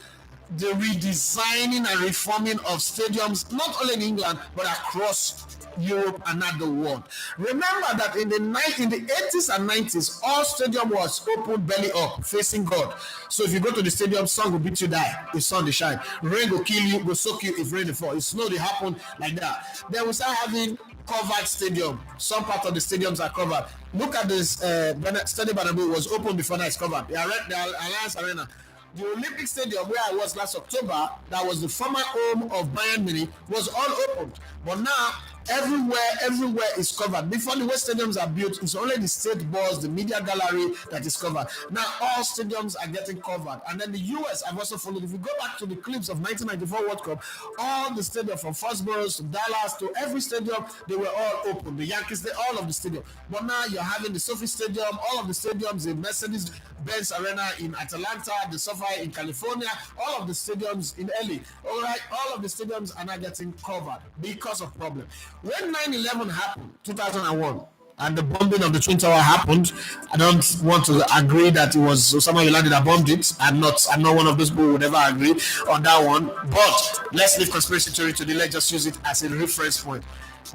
the redesigning and reforming of stadiums, not only in England, but across Europe and not the world. Remember that in the 80s and 90s, all stadium was open belly up, facing God. So if you go to the stadium, sun will beat you die if sun they shine. Rain will kill you, will soak you if rain they fall. If snow they happen like that. Then we start having covered stadium. Some part of the stadiums are covered. Look at this Stadium Bernabeu was open before now it's covered. The Alliance Arena. The Olympic Stadium where I was last October, that was the former home of Bayern Munich, was all open. But now everywhere is covered. Before the way stadiums are built, it's only the state boards, the media gallery that is covered. Now all stadiums are getting covered. And then the US have also followed. If you go back to the clips of 1994 World Cup, all the stadiums from Foxborough to Dallas to every stadium, they were all open. The Yankees, all of the stadium. But now you're having the Sophie Stadium, all of the stadiums, the Mercedes-Benz Arena in Atlanta, the SoFi in California, all of the stadiums in LA. All right, all of the stadiums are now getting covered because of problem. When 9/11 happened, 2001, and the bombing of the Twin Tower happened, I don't want to agree that it was Osama bin Laden that bombed it. I'm not one of those people who would ever agree on that one. But let's leave conspiracy theory today. Let's just use it as a reference point.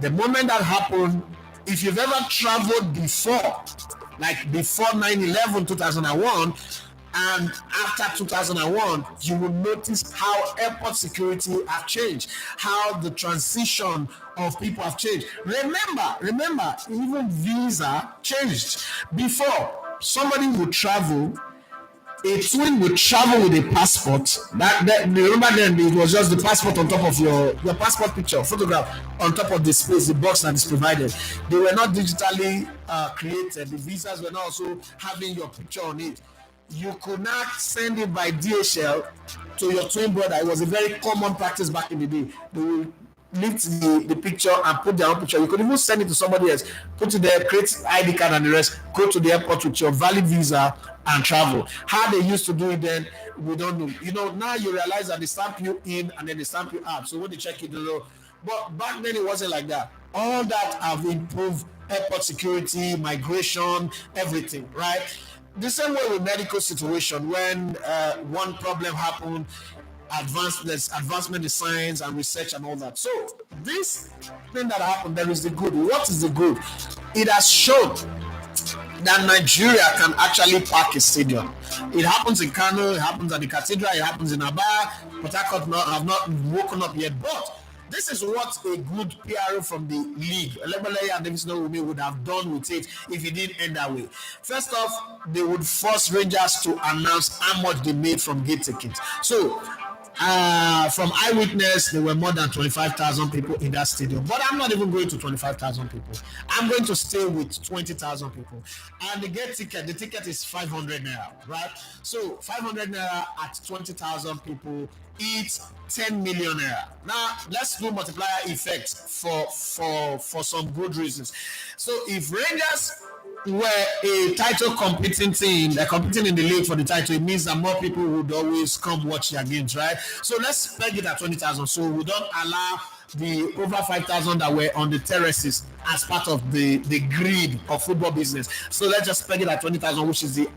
The moment that happened, if you've ever traveled before, like before 9/11, 2001, and after 2001, you will notice how airport security have changed, how the transition of people have changed. Remember, even visa changed. Before, somebody would travel, a twin would travel with a passport. Remember then it was just the passport on top of your passport picture, photograph on top of the space, the box that is provided. They were not digitally created. The visas were not also having your picture on it. You could not send it by DHL to your twin brother. It was a very common practice back in the day. They will lift the picture and put their own picture. You could even send it to somebody else, put it there, create ID card and the rest, go to the airport with your valid visa and travel. How they used to do it then, we don't know. Now you realize that they stamp you in and then they stamp you out. So when they check it, but back then it wasn't like that. All that have improved airport security, migration, everything, right? The same way with medical situation, when one problem happened, advancement in science and research and all that. So this thing that happened, there is the good. What is the good? It has shown that Nigeria can actually pack a stadium. It happens in Kano, it happens at the Cathedral, it happens in Aba. Port Harcourt have not woken up yet, but this is what a good PR from the league, Elebele and Davis Nowumi, would have done with it if it didn't end that way. First off, they would force Rangers to announce how much they made from gate tickets. So From eyewitness, there were more than 25,000 people in that stadium. But I'm not even going to 25,000 people. I'm going to stay with 20,000 people. And the ticket is 500 naira, right? So 500 naira at 20,000 people, it's 10 million naira. Now let's do multiplier effect for some good reasons. So if Rangers were a title competing team, they're competing in the league for the title, it means that more people would always come watch their games, right? So let's peg it at 20,000. So we don't allow the over 5,000 that were on the terraces as part of the grid of football business. So let's just peg it at 20,000, which is the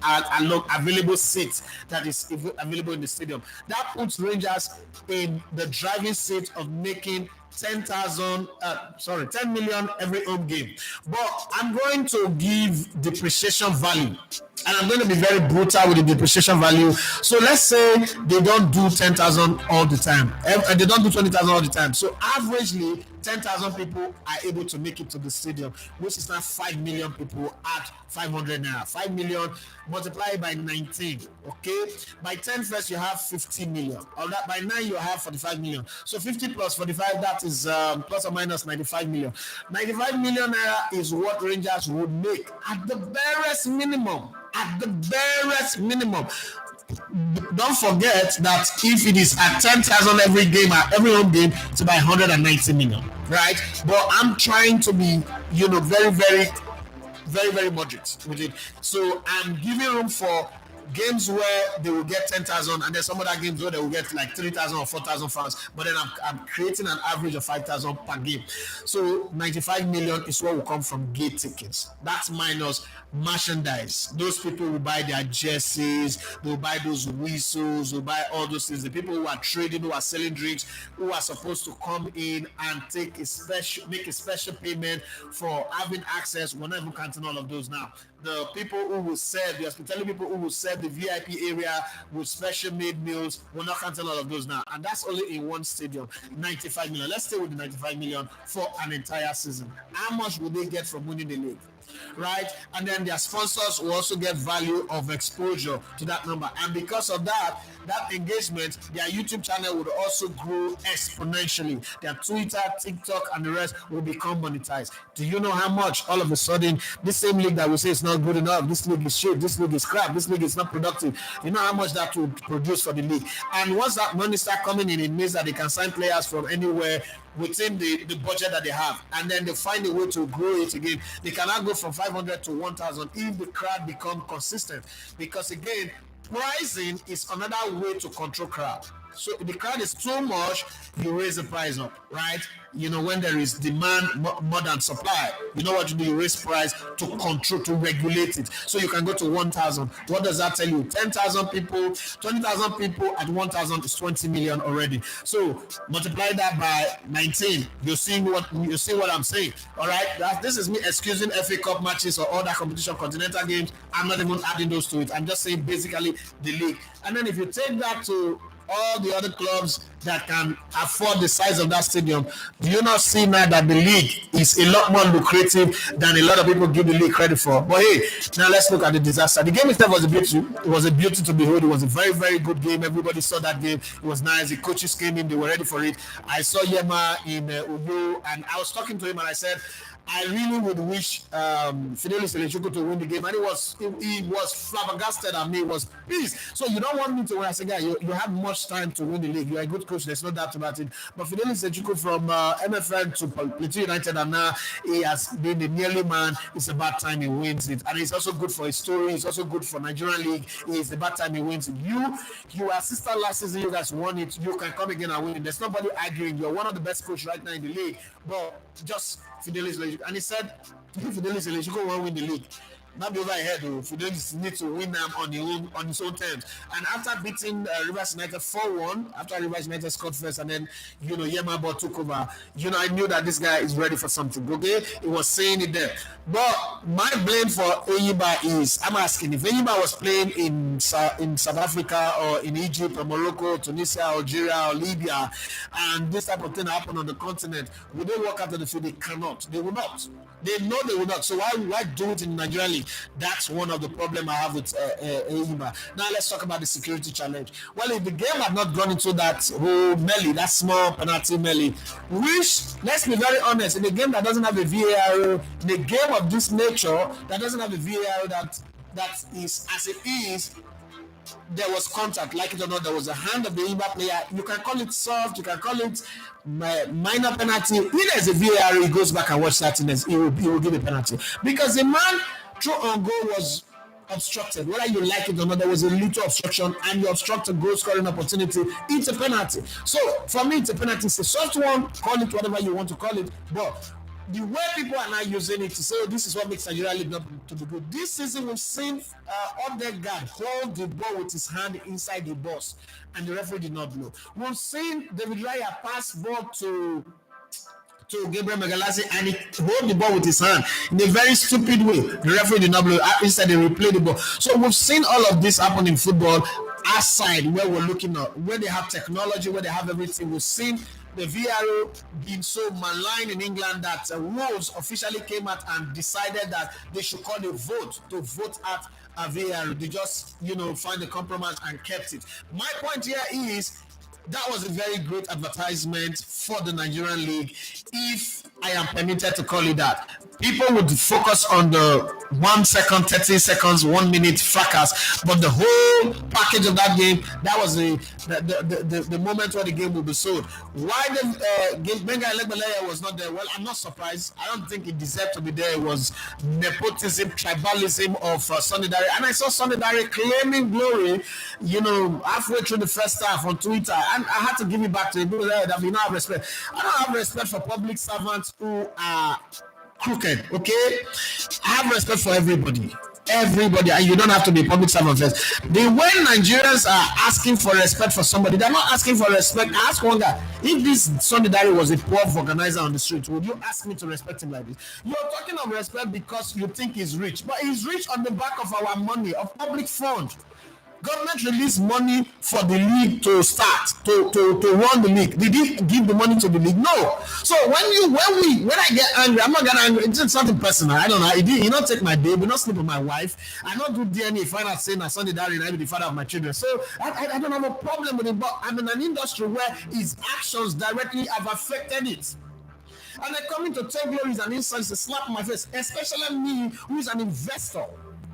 available seats that is available in the stadium. That puts Rangers in the driving seat of making 10 million every home game. But I'm going to give depreciation value, and I'm going to be very brutal with the depreciation value. So let's say they don't do 10,000 all the time, and they don't do 20,000 all the time. So averagely 10,000 people are able to make it to the stadium, which is now 5 million people at 500 naira. 5 million multiplied by 19. Okay, by 10 first you have 50 million. Or that by 9 you have 45 million. So 50 plus 45, that is plus or minus 95 million. 95 million naira is what Rangers would make at the barest minimum. At the barest minimum. Don't forget that if it is at 10,000 every game, every home game, it's about 190 million, right? But I'm trying to be, very, very, very, very moderate with it. So I'm giving room for games where they will get 10,000, and there's some other games where they will get like 3,000 or 4,000 fans. But then I'm creating an average of 5,000 per game. So 95 million is what will come from gate tickets. That's minus merchandise. Those people will buy their jerseys, they'll buy those whistles, they'll buy all those things. The people who are trading, who are selling drinks, who are supposed to come in and make a special payment for having access. We're not even counting all of those now. The people who will serve, the hospitality people who will serve the VIP area with special made meals, we're not counting all of those now. And that's only in one stadium, 95 million. Let's stay with the 95 million for an entire season. How much will they get from winning the league? Right? And then their sponsors will also get value of exposure to that number. And because of that engagement, their YouTube channel would also grow exponentially. Their Twitter, TikTok, and the rest will become monetized. Do you know how much all of a sudden this same league that we say is not good enough, this league is shit, this league is crap, this league is not productive, you know how much that would produce for the league? And once that money start coming in, it means that they can sign players from anywhere within the budget that they have, and then they find a way to grow it again. They cannot go from 500 to 1,000 if the crowd become consistent, because again, pricing is another way to control crowd. So if the crowd is too much, you raise the price up, right? When there is demand more than supply, you know what you do? You raise price to control, to regulate it. So you can go to 1,000. What does that tell you? 10,000 people, 20,000 people at 1,000 is 20 million already. So multiply that by 19. You're seeing what I'm saying. All right. This is me excusing FA Cup matches or other competition, continental games. I'm not even adding those to it. I'm just saying basically the league. And then if you take that to all the other clubs that can afford the size of that stadium, do you not see now that the league is a lot more lucrative than a lot of people give the league credit for? But hey, now let's look at the disaster. The game itself was a beauty. It was a beauty to behold. It was a very, very good game. Everybody saw that game. It was nice. The coaches came in. They were ready for it. I saw Yema in Uyo, and I was talking to him, and I said, I really would wish Finidi Selechukwu to win the game, and he was flabbergasted at me. It was peace. So you don't want me to win. I said, guy, you have much time to win the league. You're a good coach. There's no doubt about it. But Finidi Selechukwu from MFN to Plateau United, and now he has been the nearly man. It's about time he wins it, and it's also good for his story. It's also good for Nigerian league. It's about time he wins it. You assisted last season. You guys won it. You can come again and win it. There's nobody arguing. You're one of the best coaches right now in the league. But just Fidelis Selechukwu, and he said, Fidelis Selechukwu won't win the league. Not be over ahead, though. Fidelis needs to win them on his own terms. And after beating Rivers United 4-1, after Rivers United scored first, and then Yemabo took over, I knew that this guy is ready for something. Okay, he was saying it there. But my blame for Eyiba is, I'm asking, if Eyiba was playing in South Africa or in Egypt or Morocco, Tunisia, Algeria or Libya, and this type of thing happened on the continent, would they walk out of the field? They cannot. They will not. They know they will not. So why do it in Nigeria League? me. That's one of the problem I have with Enyimba. Now let's talk about the security challenge. Well, if the game had not gone into that whole melee, that small penalty melee, which, let's be very honest, in a game that doesn't have a VAR, in a game of this nature that doesn't have a VAR, that is as it is, there was contact, like it or not, there was a hand of the Mbappe player. You can call it soft, you can call it minor penalty. When there's a VAR, he goes back and watch that, and he will give a penalty. Because the man throw on goal was obstructed. Whether you like it or not, there was a little obstruction, and you obstruct a goal scoring opportunity. It's a penalty. So for me, it's a penalty. It's a soft one. Call it whatever you want to call it, but the way people are now using it to say, oh, this is what makes Nigeria League not to be good. This season, we've seen Odegaard hold the ball with his hand inside the box, and the referee did not blow. We've seen David Raya pass ball to Gabriel Magalhaes, and he hold the ball with his hand in a very stupid way. The referee did not blow. Instead, they replay the ball. So we've seen all of this happen in football outside where we're looking at, where they have technology, where they have everything. We've seen the VAR being so maligned in England that Wolves officially came out and decided that they should call a vote to vote out a VAR. They just, find a compromise and kept it. My point here is that was a very great advertisement for the Nigerian League, if I am permitted to call it that. People would focus on the 1 second, 30 seconds, 1 minute fracas, but the whole package of that game, that was the moment where the game will be sold. Why the Benga Elegbeleye was not there? Well, I'm not surprised. I don't think it deserved to be there. It was nepotism, tribalism of Sonidari. And I saw Sonidari claiming glory, halfway through the first half on Twitter. And I had to give it back to him. That we not have respect. I don't have respect for public servants who are crooked, okay? I have respect for everybody, and you don't have to be a public servant first. When Nigerians are asking for respect for somebody, they're not asking for respect. I ask one guy, if this Sonidari was a poor organizer on the street, would you ask me to respect him like this? You're talking of respect because you think he's rich, but he's rich on the back of our money, of public fund. Government released money for the league to start, to run the league. Did he give the money to the league? No. So when I get angry, I'm not getting angry. It's just something personal. I don't know. He not take my baby, not sleep with my wife. I don't do DNA. Find out saying that Sunday Darren and I be the father of my children. So I don't have a problem with it. But I'm in an industry where his actions directly have affected it. And they're coming to take glories and insults to slap my face, especially me, who is an investor.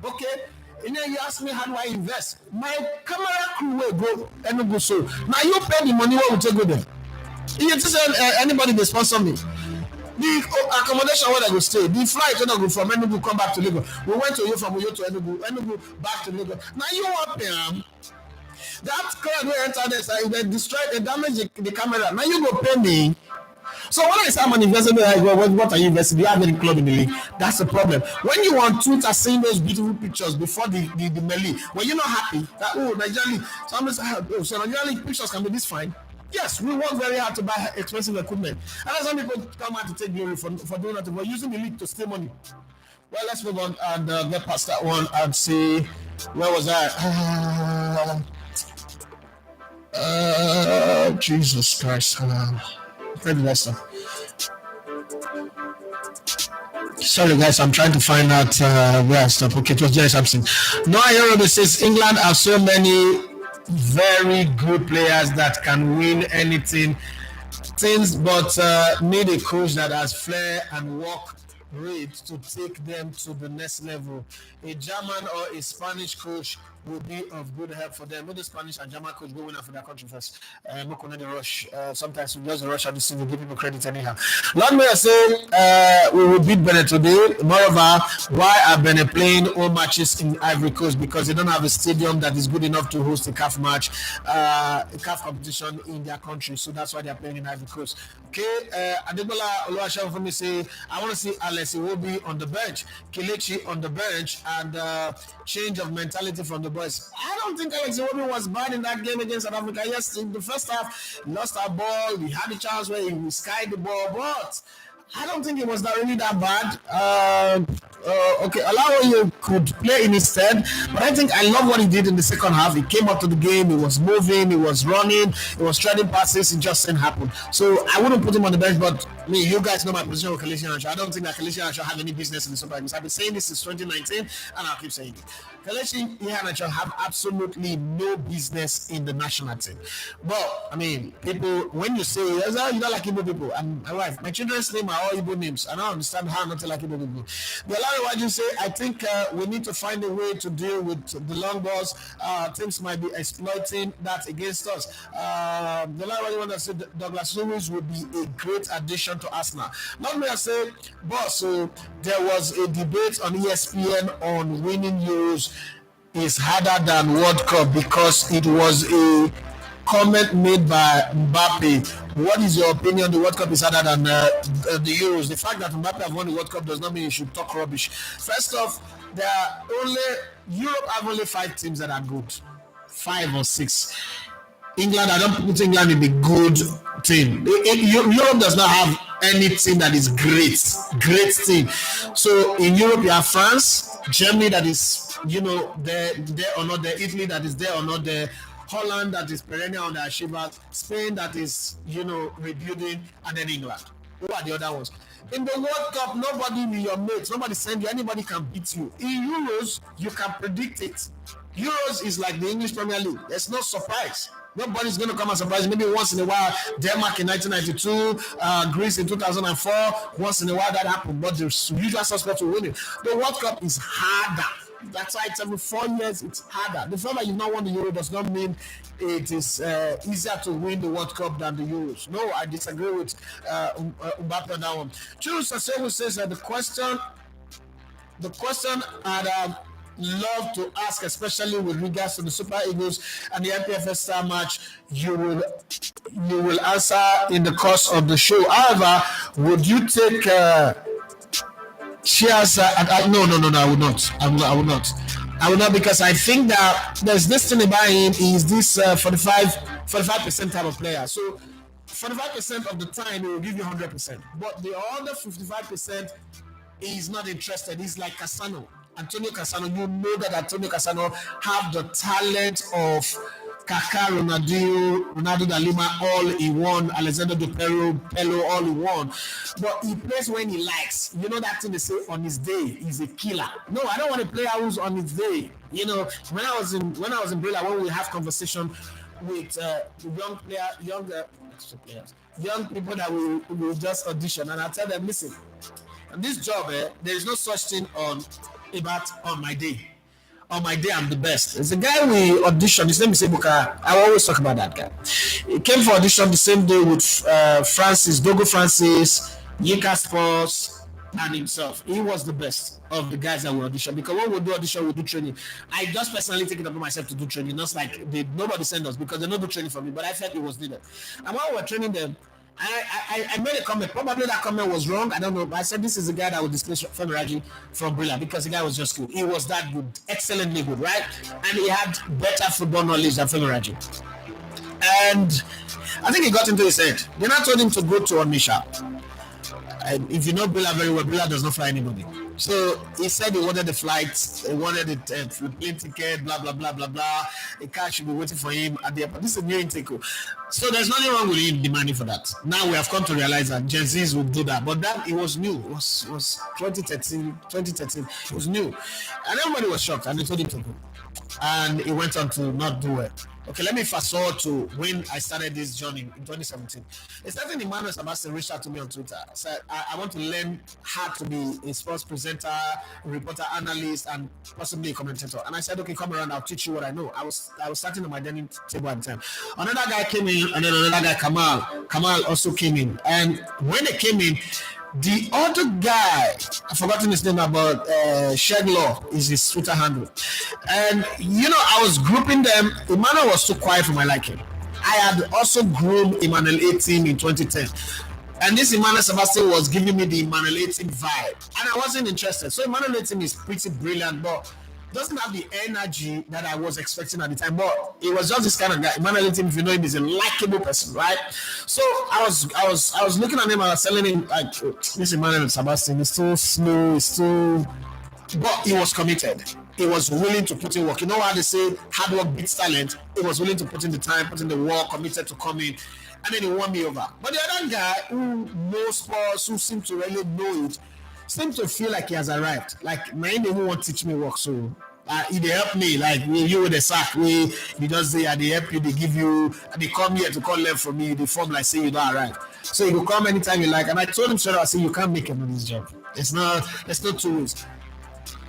Okay. And then you ask me, how do I invest? My camera crew will go and go so. Now you pay the money, what will you go there? You just say anybody they sponsor me. The accommodation where I go stay, the flight when I go from Enugu come back to Lagos. We went to you from Uyo to Enugu back to Lagos. Now you want pay that crowd will enter there, they destroy, they damage the camera. Now you go pay me. So when I say I'm an investor, what are you investing? Do you have any club in the league? That's the problem. When you on Twitter seeing those beautiful pictures before the melee, when you're not happy that Nigeria League, so Nigeria League pictures can be this fine. Yes, we work very hard to buy expensive equipment, and then some people come out to take glory for doing that. We're using the league to steal money. Well, let's move on and get past that one and see where was I? Jesus Christ. Sorry guys, I'm trying to find out where I stopped. Okay, it was Jerry Sampson. Noah Yoruba says England have so many very good players that can win anything, but need a coach that has flair and work rate to take them to the next level. A German or a Spanish coach will be of good help for them. With the Spanish and German coach go winner for their country first. Not the rush. Sometimes we just rush at the scene, we give people credit anyhow. Lord Mayor say we will beat Benin today. Moreover, why are Benin playing all matches in Ivory Coast? Because they don't have a stadium that is good enough to host a CAF match, a CAF competition in their country. So that's why they are playing in Ivory Coast. Okay, Adebola Oluwaseun for me say I want to see Alex Iwobi on the bench, Kelechi on the bench, and change of mentality from the boys. I don't think Alex Iwobi was bad in that game against South Africa. Yes, in the first half, he lost our ball. We had a chance where he skied the ball, but I don't think it was really that bad. Okay, Olaoye could play in his stead, but I think I love what he did in the second half. He came up to the game, he was moving, he was running, he was trading passes, it just didn't happen. So I wouldn't put him on the bench, but I mean, you guys know my position with Kelechi Iheanacho. I don't think that Kelechi Iheanacho have any business in the Super Eagles. I've been saying this since 2019, and I'll keep saying it. Kelechi Iheanacho have absolutely no business in the national team. But I mean, people, when you say you don't like Igbo people, and my wife, my children's name are all Igbo names. I don't understand how not to like Igbo people. The other one you say, I think we need to find a way to deal with the long balls. Teams might be exploiting that against us. The other one you want to say, Douglas Luiz would be a great addition to Arsenal. Not me, I say, boss. So there was a debate on ESPN on winning Euros is harder than World Cup because it was a comment made by Mbappe. What is your opinion? The World Cup is harder than the Euros. The fact that Mbappe have won the World Cup does not mean you should talk rubbish. First off, Europe have only 5 teams that are good, 5 or 6. England, I don't put England in the good team. Europe does not have any team that is great team. So in Europe, you have France, Germany that is, there or not there, Italy that is there or not there, Holland that is perennial on the achievers, Spain that is, rebuilding, and then England. Who are the other ones? In the World Cup, nobody in your mates, nobody send you, anybody can beat you. In Euros, you can predict it. Euros is like the English Premier League. There's no surprise. Nobody's going to come and surprise you. Maybe once in a while, Denmark in 1992, Greece in 2004, once in a while that happened, but the usual suspect will win it. The World Cup is harder. That's why it's every 4 years, it's harder. The fact that you've not won the Euro does not mean it is easier to win the World Cup than the Euros. No, I disagree with Mbappe on that one. Churu Sasewu says that the question I'd love to ask, especially with regards to the Super Eagles and the MPFS Star match, you will answer in the course of the show. However, would you take shares? No, I would not. I would not, because I think that there's this thing about him. He's this 45% type of player. So 45% of the time he will give you 100%, but the other 55% he's not interested. He's like Antonio Cassano. You know that Antonio Cassano have the talent of Kaká, Ronaldo da Lima, all he won, Alexander De Pello, all he won. But he plays when he likes. You know that thing they say, on his day, he's a killer. No, I don't want a player who's on his day. When I was in Brilla, when we have conversation with young people that will just audition, and I tell them, listen, this job, there is no such thing on my day. On my day, I'm the best. There's a guy we auditioned. His name is Ebuka. I always talk about that guy. He came for audition the same day with Dogo Francis, Yinka Sports, and himself. He was the best of the guys that we audition, because when we do audition, we do training. I just personally take it upon myself to do training. Not like nobody send us, because they don't do training for me. But I felt it was needed. And while we were training them, I made a comment. Probably that comment was wrong. I don't know. But I said this is the guy that would displace Femiraji from Brilla, because the guy was just good. He was that good, excellently good, right? And he had better football knowledge than Femiraji. And I think he got into his head. Then I told him to go to Onisha. And if you know Brilla very well, Brilla does not fly anybody. So he said he wanted the flights, he wanted the plane ticket, blah, blah, blah, blah, blah. A car should be waiting for him at the airport. This is a new intake. So there's nothing wrong with him demanding for that. Now we have come to realize that Gen Zs would do that. But that, it was new. It was 2013. It was new. And everybody was shocked, and they told him to go. And he went on to not do it. Okay, let me fast forward to when I started this journey in 2017. A certain Emmanuel Sebastian reached out to me on Twitter. Said, I want to learn how to be a sports presenter, reporter, analyst, and possibly a commentator. And I said, okay, come around, I'll teach you what I know. I was starting on my dining table at the time. Another guy came in, and then another guy, Kamal also came in. And when they came in, the other guy, I've forgotten his name, about Sheglaw is his Twitter handle. And, I was grouping them. Emmanuel was too quiet for my liking. I had also groomed Emmanuel 18 in 2010. And this Emmanuel Sebastian was giving me the Emmanuel 18 vibe. And I wasn't interested. So Emmanuel 18 is pretty brilliant, but doesn't have the energy that I was expecting at the time. But it was just this kind of guy. Emmanuel 18, if you know him, is a likable person, right? So I was looking at him and I was telling him, like, this Emmanuel Sebastian is too slow, but he was committed. he was willing to put in work. You know how they say hard work beats talent? He was willing to put in the time, put in the work, committed to come in, and then he won me over. But the other guy who knows sports, who seems to really know it, seems to feel like he has arrived. Like, my name who won't teach me work, so they help me. Like, you with the sack, you just say, they help you, they give you, they come here to call them from me, they form like say you don't arrive. So you can come anytime you like. And I told him straight up, I said, you can't make him on this job. It's not 2 ways.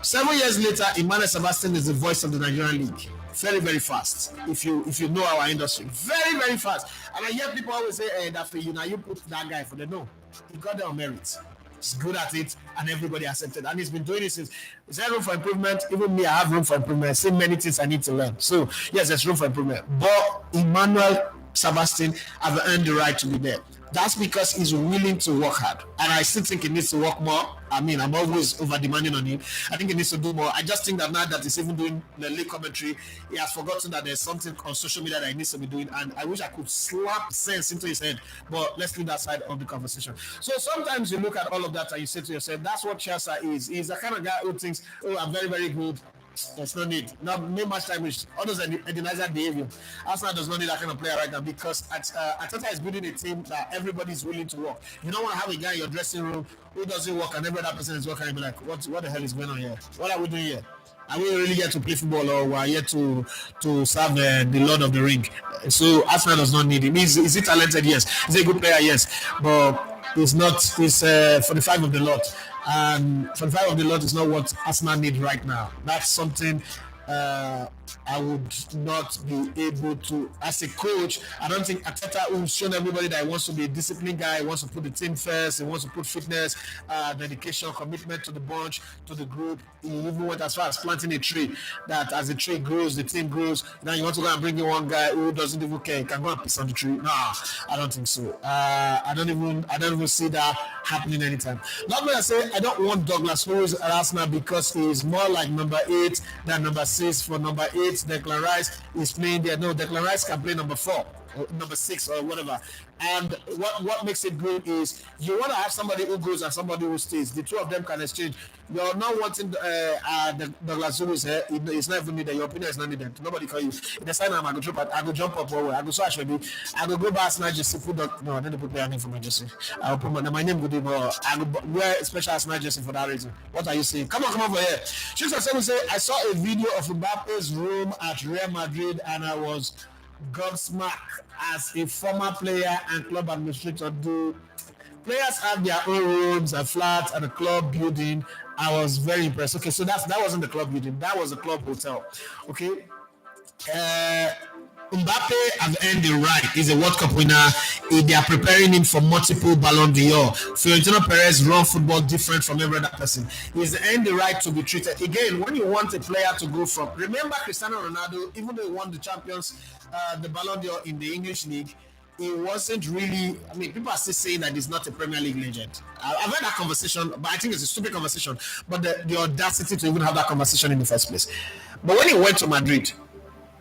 7 years later, Emmanuel Sebastian is the voice of the Nigerian League. Very, very fast. If you know our industry, very, very fast. And I hear people always say, "Hey, after you now you put that guy for the no." He got there on merit. He's good at it, and everybody accepted. And he's been doing it since. Is there room for improvement? Even me, I have room for improvement. I see many things I need to learn. So yes, there's room for improvement. But Emmanuel Sebastian have earned the right to be there. That's because he's willing to work hard. And I still think he needs to work more. I mean, I'm always over demanding on him. I think he needs to do more. I just think that now that he's even doing the league commentary, he has forgotten that there's something on social media that he needs to be doing. And I wish I could slap sense into his head. But let's leave that side of the conversation. So sometimes you look at all of that and you say to yourself, that's what Chelsea is. He's the kind of guy who thinks, oh, I'm very, very good. There's no need. No much time. All those Ebenezer behavior. Arsenal does not need that kind of player right now because Arteta is building a team that everybody is willing to work. You don't want to have a guy in your dressing room who doesn't work and every other person is working and be like, what the hell is going on here? What are we doing here? Are we really here to play football or we are here to serve the Lord of the Ring? So Arsenal does not need him. Is he talented? Yes. Is he a good player? Yes. But he's not. He's 45 of the lot. And 45 of the lot is not what Arsenal need right now. That's something I would not be able to, as a coach. I don't think Arteta, who's shown everybody that he wants to be a disciplined guy, he wants to put the team first, he wants to put fitness, dedication, commitment to the bunch, to the group. He even went as far as planting a tree, that as the tree grows, the team grows. Now you want to go and bring in one guy who doesn't even care, he can go and piss on the tree. No, I don't think so. I don't even see that happening anytime. Not when I say I don't want Douglas Luiz at Arsenal because he's more like number 8 than number 6. For number 8, Declan Rice is playing there. No, Declan Rice can play number 4 or number 6 or whatever. And what makes it good is you want to have somebody who goes and somebody who stays. The two of them can exchange. You're not wanting the Douglas Luiz here. It's not even needed. Your opinion is not needed. Nobody call you. If they sign him, I go jump up over. I go so actually I go back Arsenal jersey. No, I didn't put their name for my jersey. I'll put my name good, but I go wear special Arsenal jersey for that reason. What are you saying? Come over here. She's say I saw a video of Mbappe's room at Real Madrid and I was gobsmacked. As a former player and club administrator, do players have their own rooms and flats and a club building? I was very impressed. Okay, so that wasn't the club building, that was a club hotel. Okay. Mbappe have earned the right. He's a World Cup winner. They are preparing him for multiple Ballon d'Or. Florentino Perez run football different from every other person. He's earned the right to be treated. Again, when you want a player to go from, remember Cristiano Ronaldo, even though he won the champions, the Ballon d'Or in the English League, he wasn't really, I mean, people are still saying that he's not a Premier League legend. I've had that conversation, but I think it's a stupid conversation. But the audacity to even have that conversation in the first place. But when he went to Madrid,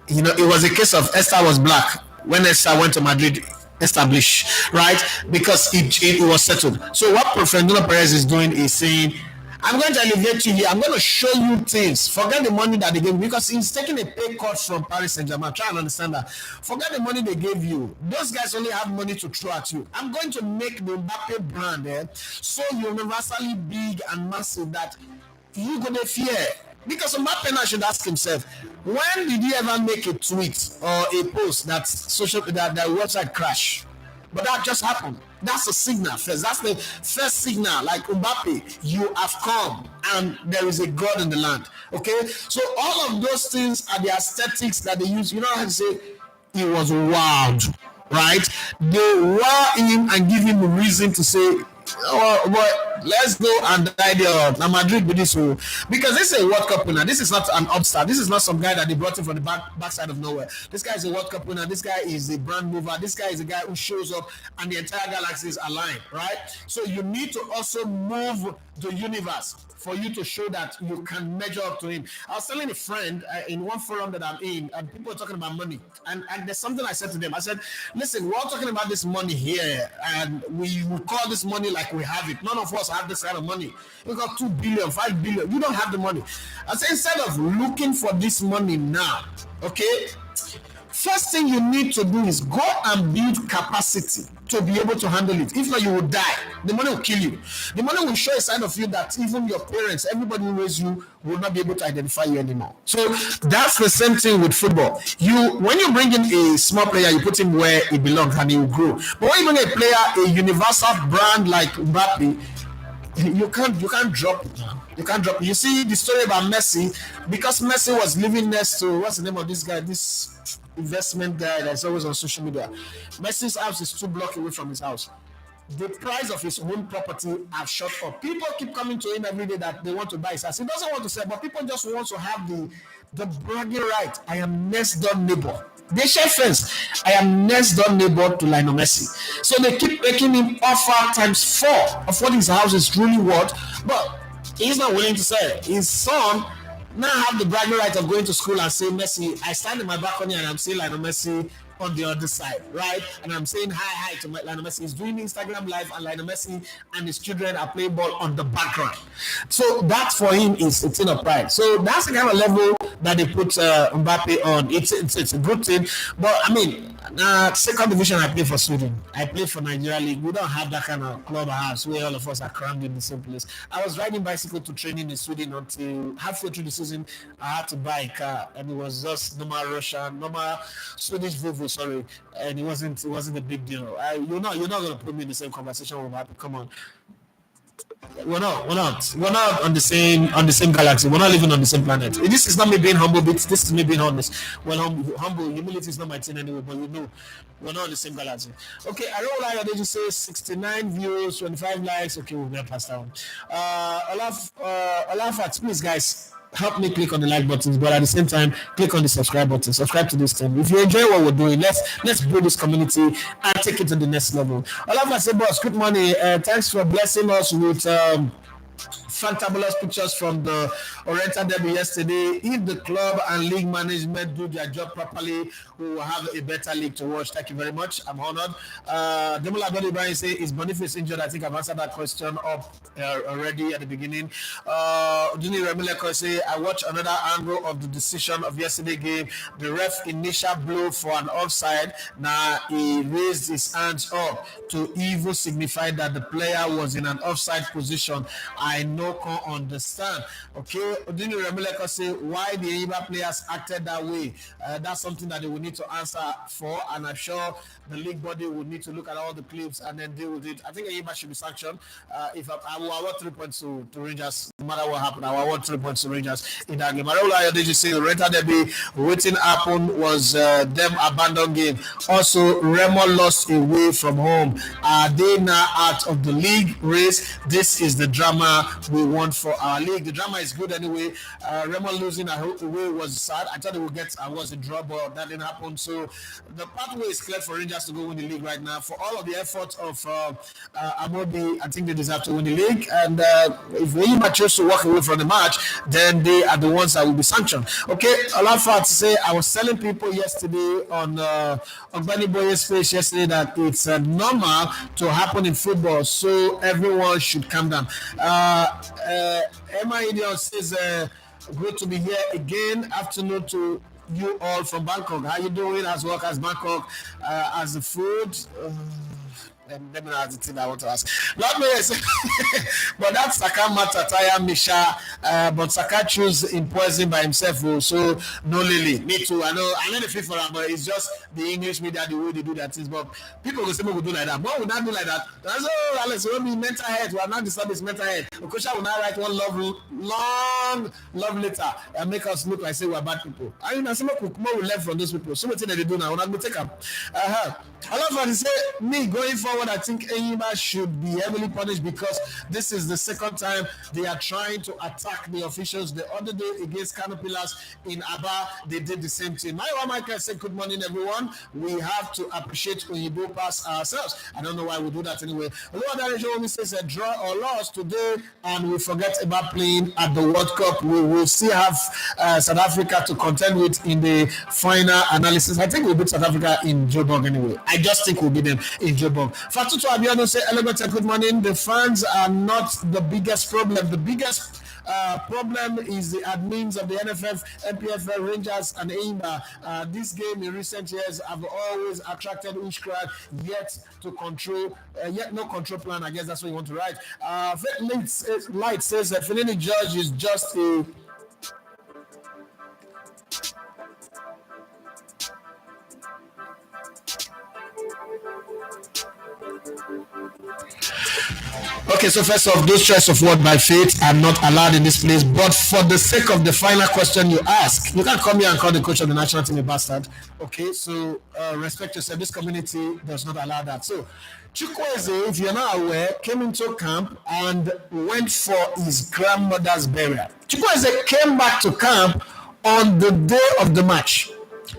you know, it was a case of Esther was black. When Esther went to Madrid, established, right? Because it was settled. So what Florentino Perez is doing is saying, I'm going to elevate you here. I'm going to show you things. Forget the money that they gave you because he's taking a pay cut from Paris Saint-Germain. Try and understand that. Forget the money they gave you. Those guys only have money to throw at you. I'm going to make the Mbappe brand so universally big and massive that you go to fear. Because Mbappe now should ask himself, when did he ever make a tweet or a post that the website crash? But that just happened. That's a signal first. That's the first signal. Like Mbappe, you have come and there is a God in the land. Okay? So all of those things are the aesthetics that they use. You know how to say he was wowed, right? They wow him and give him a reason to say, oh, but let's go and die there. Now Madrid with this one. Because this is a World Cup winner. This is not an upstart. This is not some guy that they brought in from the backside of nowhere. This guy is a World Cup winner. This guy is a brand mover. This guy is a guy who shows up and the entire galaxy is aligned, right? So you need to also move the universe for you to show that you can measure up to him. I was telling a friend in one forum that I'm in, and people are talking about money. And there's something I said to them. I said, listen, we're all talking about this money here, and we will call this money like we have it. None of us to have this kind of money. You got 2 billion, 5 billion. You don't have the money. I say instead of looking for this money now, okay, first thing you need to do is go and build capacity to be able to handle it. If not, you will die. The money will kill you. The money will show a side of you that even your parents, everybody who raised you, will not be able to identify you anymore. So that's the same thing with football. When you bring in a small player, you put him where he belongs and he will grow. But when you bring a player, a universal brand like Mbappe, you can't drop it now. You can't drop it. You see the story about Messi, because Messi was living next to, what's the name of this guy? This investment guy that's always on social media. Messi's house is 2 blocks away from his house. The price of his own property has shot up. People keep coming to him every day that they want to buy his house. He doesn't want to sell, but people just want to have the bragging right. I am next door neighbor. They share friends. I am next door neighbor to Lionel Messi. So they keep making him offer times 4 of what his house is truly worth, but he's not willing to sell. His son now have the bragging right of going to school and saying, Messi, I stand in my balcony and I'm seeing Lionel Messi on the other side, right? And I'm saying hi to Lionel Messi. He's doing Instagram live, and Lionel Messi and his children are playing ball on the background. So that for him is a thing of pride. So that's the kind of level that they put Mbappe on. It's a good thing. But I mean, second division, I play for Sweden. I play for Nigeria League. We don't have that kind of clubhouse where all of us are crammed in the same place. I was riding bicycle to training in Sweden until halfway through the season. I had to buy a car, and it was just normal Russian, normal Swedish Volvo. Sorry, and it wasn't a big deal. You're not going to put me in the same conversation with Mbappe. Come on. We're not on the same galaxy. We're not living on the same planet. This is not me being humble, but this is me being honest. Well, humble, humility is not my thing anyway, but we're not on the same galaxy. Okay, I don't like that. You say 69 views, 25 likes. Okay, we'll get past that one. Olaf, please, guys, help me click on the like buttons, but at the same time, click on the subscribe button. Subscribe to this thing. If you enjoy what we're doing, let's build this community and take it to the next level. Olaf, say, boss, good morning. Thanks for blessing us with fantabulous pictures from the Oriental Derby yesterday. If the club and league management do their job properly, we will have a better league to watch. Thank you very much. I'm honored. Demola Ibrahim say, is Boniface injured? I think I've answered that question up already at the beginning. Duni Remileko say, I watched another angle of the decision of yesterday game. The ref initial blow for an offside. Now he raised his hands up to even signify that the player was in an offside position. I no can understand. Okay, Odini Remileko say why the Eibar players acted that way. That's something that they will need to answer for, and I'm sure the league body will need to look at all the clips and then deal with it. I think Eibar should be sanctioned. If I will award 3 points to Rangers, no matter what happened, I will award 3 points to Rangers in that game. Marola Ayodeji say the Renta Derby waiting happened was them abandoned game. Also, Remo lost away from home. Are they now out of the league race? This is the drama we want for our league. The drama is good anyway. Remo losing away was sad. I thought it would get was a draw, but that didn't happen. So the pathway is clear for Rangers to go win the league right now. For all of the efforts of Amobi, I think they deserve to win the league. And if Oyima chose to walk away from the match, then they are the ones that will be sanctioned. Okay, Olafa to say I was telling people yesterday on Benny Boye's page yesterday that it's normal to happen in football, so everyone should calm down. Emma Idiot says, good to be here again. Afternoon to you all from Bangkok. How you doing as well as Bangkok? As the food? Let me know the thing I want to ask. Not me, but that's Saka Matataya Misha. But Saka choose in poison by himself. So no Lily. Me too. I know the feel for him, but it's just the English media the way they do that things. But people will say we will do like that. But we will not do like that. That's all. Alex, we will be mental health. We are not disturb his mental health. Okosha will not write one long love letter and make us look like say we are bad people. I mean, some more we learn from those people. So much that they do now. We're not going to take up. I love what they say. Me going forward. I think Eyimba should be heavily punished because this is the second time they are trying to attack the officials. The other day against Canopilas in Aba, they did the same thing. My Michael said, good morning, everyone. We have to appreciate Oyibo Pass ourselves. I don't know why we do that anyway. Oluwadarejo says a draw or loss today, and we forget about playing at the World Cup. We will still have South Africa to contend with in the final analysis. I think we'll beat South Africa in Joburg anyway. I just think we'll beat them in Joburg. Fatutu Abiano say, Elevator, good morning. The fans are not the biggest problem. The biggest problem is the admins of the NFF, MPFL, Rangers, and AIMA. This game in recent years have always attracted witchcraft, yet no control plan. I guess that's what you want to write. Light says that Finidi Judge is just a Okay, so first off, those choice of word by faith are not allowed in this place. But for the sake of the final question you ask, you can't come here and call the coach of the national team a bastard. Okay, so respect yourself. This community does not allow that. So Chukwueze, if you're not aware, came into camp and went for his grandmother's burial. Chukwueze came back to camp on the day of the match.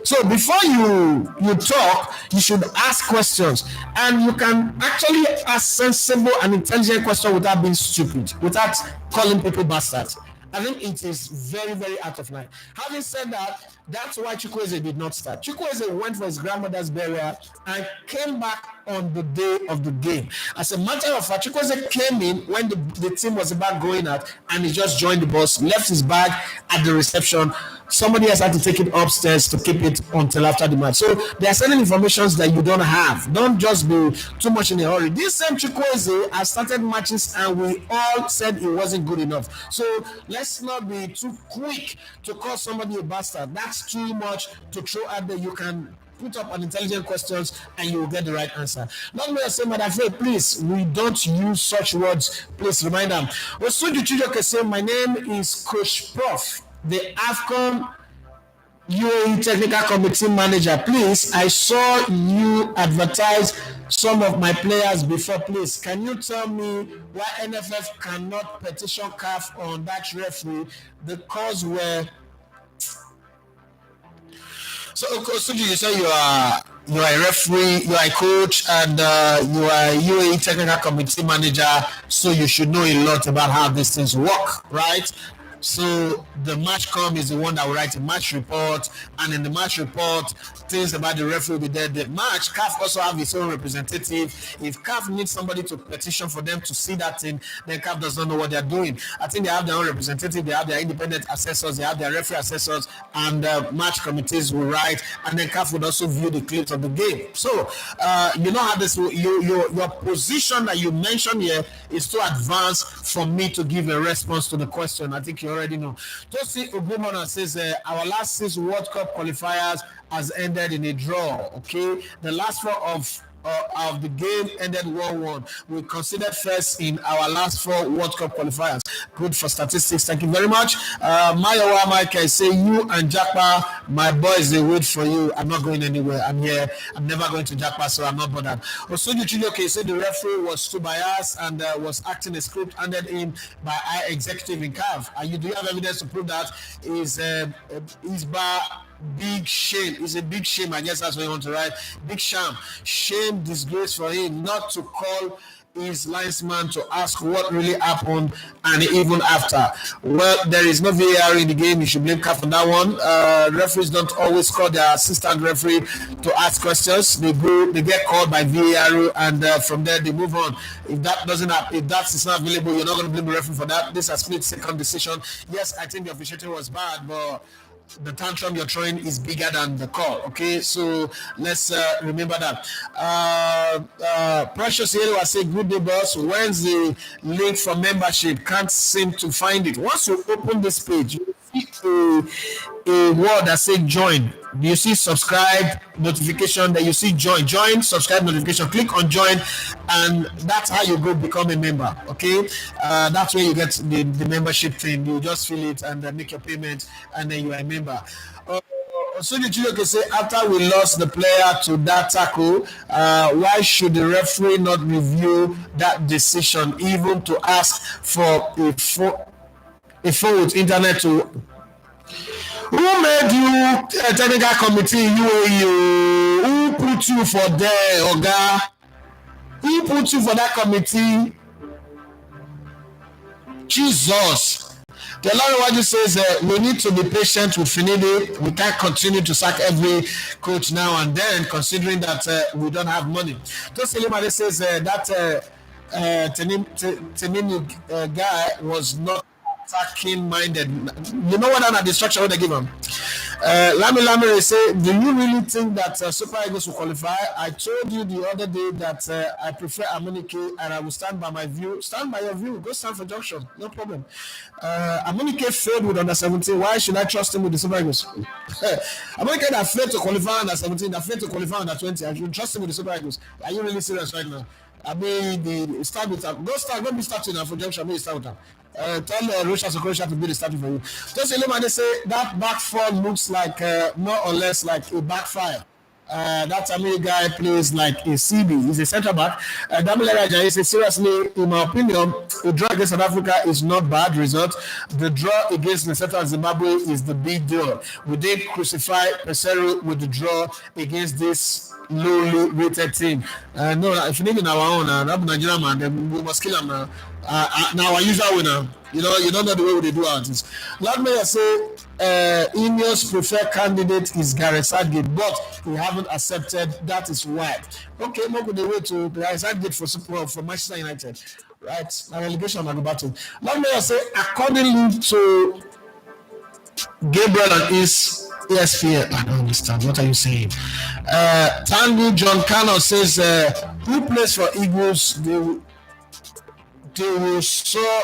So before you talk, you should ask questions, and you can actually ask sensible and intelligent questions without being stupid, without calling people bastards. I think it is very, very out of line. Having said that, that's why Chukwueze did not start. Chukwueze went for his grandmother's burial and came back on the day of the game. As a matter of fact, Chukwueze came in when the team was about going out, and he just joined the bus, left his bag at the reception. Somebody else had to take it upstairs to keep it until after the match. So there are certain informations that you don't have. Don't just be too much in a hurry. This same Chukwueze has started matches, and we all said it wasn't good enough. So let's not be too quick to call somebody a bastard. That's too much to throw out there. You can put up an intelligent questions and you will get the right answer. Not me say, Madam, please, we don't use such words. Please remind them. Osuju Chijoke say, my name is Coach Prof, the AFCON UAE Technical Committee Manager. Please, I saw you advertise some of my players before. Please, can you tell me why NFF cannot petition CAF on that referee? The cause were... So, you say you are a referee, you are a coach, and you are a UAE Technical Committee Manager, so you should know a lot about how these things work, right? So the match com is the one that will write a match report, and in the match report, things about the referee will be there. The match, CAF also have its own representative. If CAF needs somebody to petition for them to see that thing, then CAF does not know what they're doing. I think they have their own representative, they have their independent assessors, they have their referee assessors, and match committees will write, and then CAF would also view the clips of the game. So you know how this, your position that you mentioned here is too advanced for me to give a response to the question. I think you already know. Josie Ogumona says our last 6 World Cup qualifiers has ended in a draw. Okay, the last 4 of the game ended 1-1. We considered first in our last 4 World Cup qualifiers. Good for statistics. Thank you very much. Mayowa Mike, I say you and Jackpa, my boys, they wait for you. I'm not going anywhere. I'm here. I'm never going to Jackpa, so I'm not bothered. Osunju Chiloke said the referee was too biased and was acting a script handed in by our executive in CAF. Do you have evidence to prove that? Is big shame. It's a big shame. I guess that's what you want to write. Big shame, disgrace for him not to call his linesman to ask what really happened, and even after. Well, there is no VAR in the game. You should blame CAF on that one. Referees don't always call their assistant referee to ask questions. They get called by VAR, and from there they move on. If that is not available, you're not going to blame the referee for that. This is a split-second decision. Yes, I think the officiating was bad, but the tantrum you're throwing is bigger than the call. Okay, so let's remember that. Precious Yellow, I say good day, boss. When's the link for membership? Can't seem to find it. Once you open this page, you see a word that says join. You see subscribe, notification, that you see join, subscribe, notification. Click on join, and that's how you go become a member. Okay, that's where you get the membership thing. You just fill it and make your payment, and then you are a member. So the Julio can say, after we lost the player to that tackle, why should the referee not review that decision, even to ask for a phone with internet to... Who made you a technical committee? Who put you for there, Oga? Who put you for that committee? Jesus. The Larry says we need to be patient with Finidi. We can't continue to sack every coach now and then, considering that we don't have money. Toselimade says that Tenini guy was not attacking minded. You know what kind of distraction they give him? Lami say, do you really think that Super Eagles will qualify? I told you the other day that I prefer Amunike and I will stand by my view. Stand by your view. Go stand for Junction. No problem. Amunike failed with under 17. Why should I trust him with the Super Eagles? Amunike that failed to qualify under 17, that failed to qualify under 20. I should trust him with the Super Eagles. Are you really serious right now? I mean, the start with them. Go start. Don't be starting for Junction. Maybe start with them. Tell Russia Sokorisha to be the starting for you. Just they say that backfall looks like more or less like a backfire. That Tamil guy plays like a CB. He's a centre back. Damile Raja says, seriously, in my opinion, a draw against South Africa is not bad result. The draw against Lesotho and Zimbabwe is the big deal. We did crucify Pesero with the draw against this lowly rated team. No, if you need in our own, Nigerian man, then we must kill him now. Now our usual winner. You don't know the way they do our things. Lord Mayor say Ineos preferred candidate is Gareth Southgate, but we haven't accepted. That is why. Okay, more good the way to Gareth Southgate for Manchester United. Right, a relegation on the battle. Lord Mayor say accordingly to Gabriel and his ESPN. I don't understand. What are you saying? Tangu John Cano says who plays for Eagles? They will saw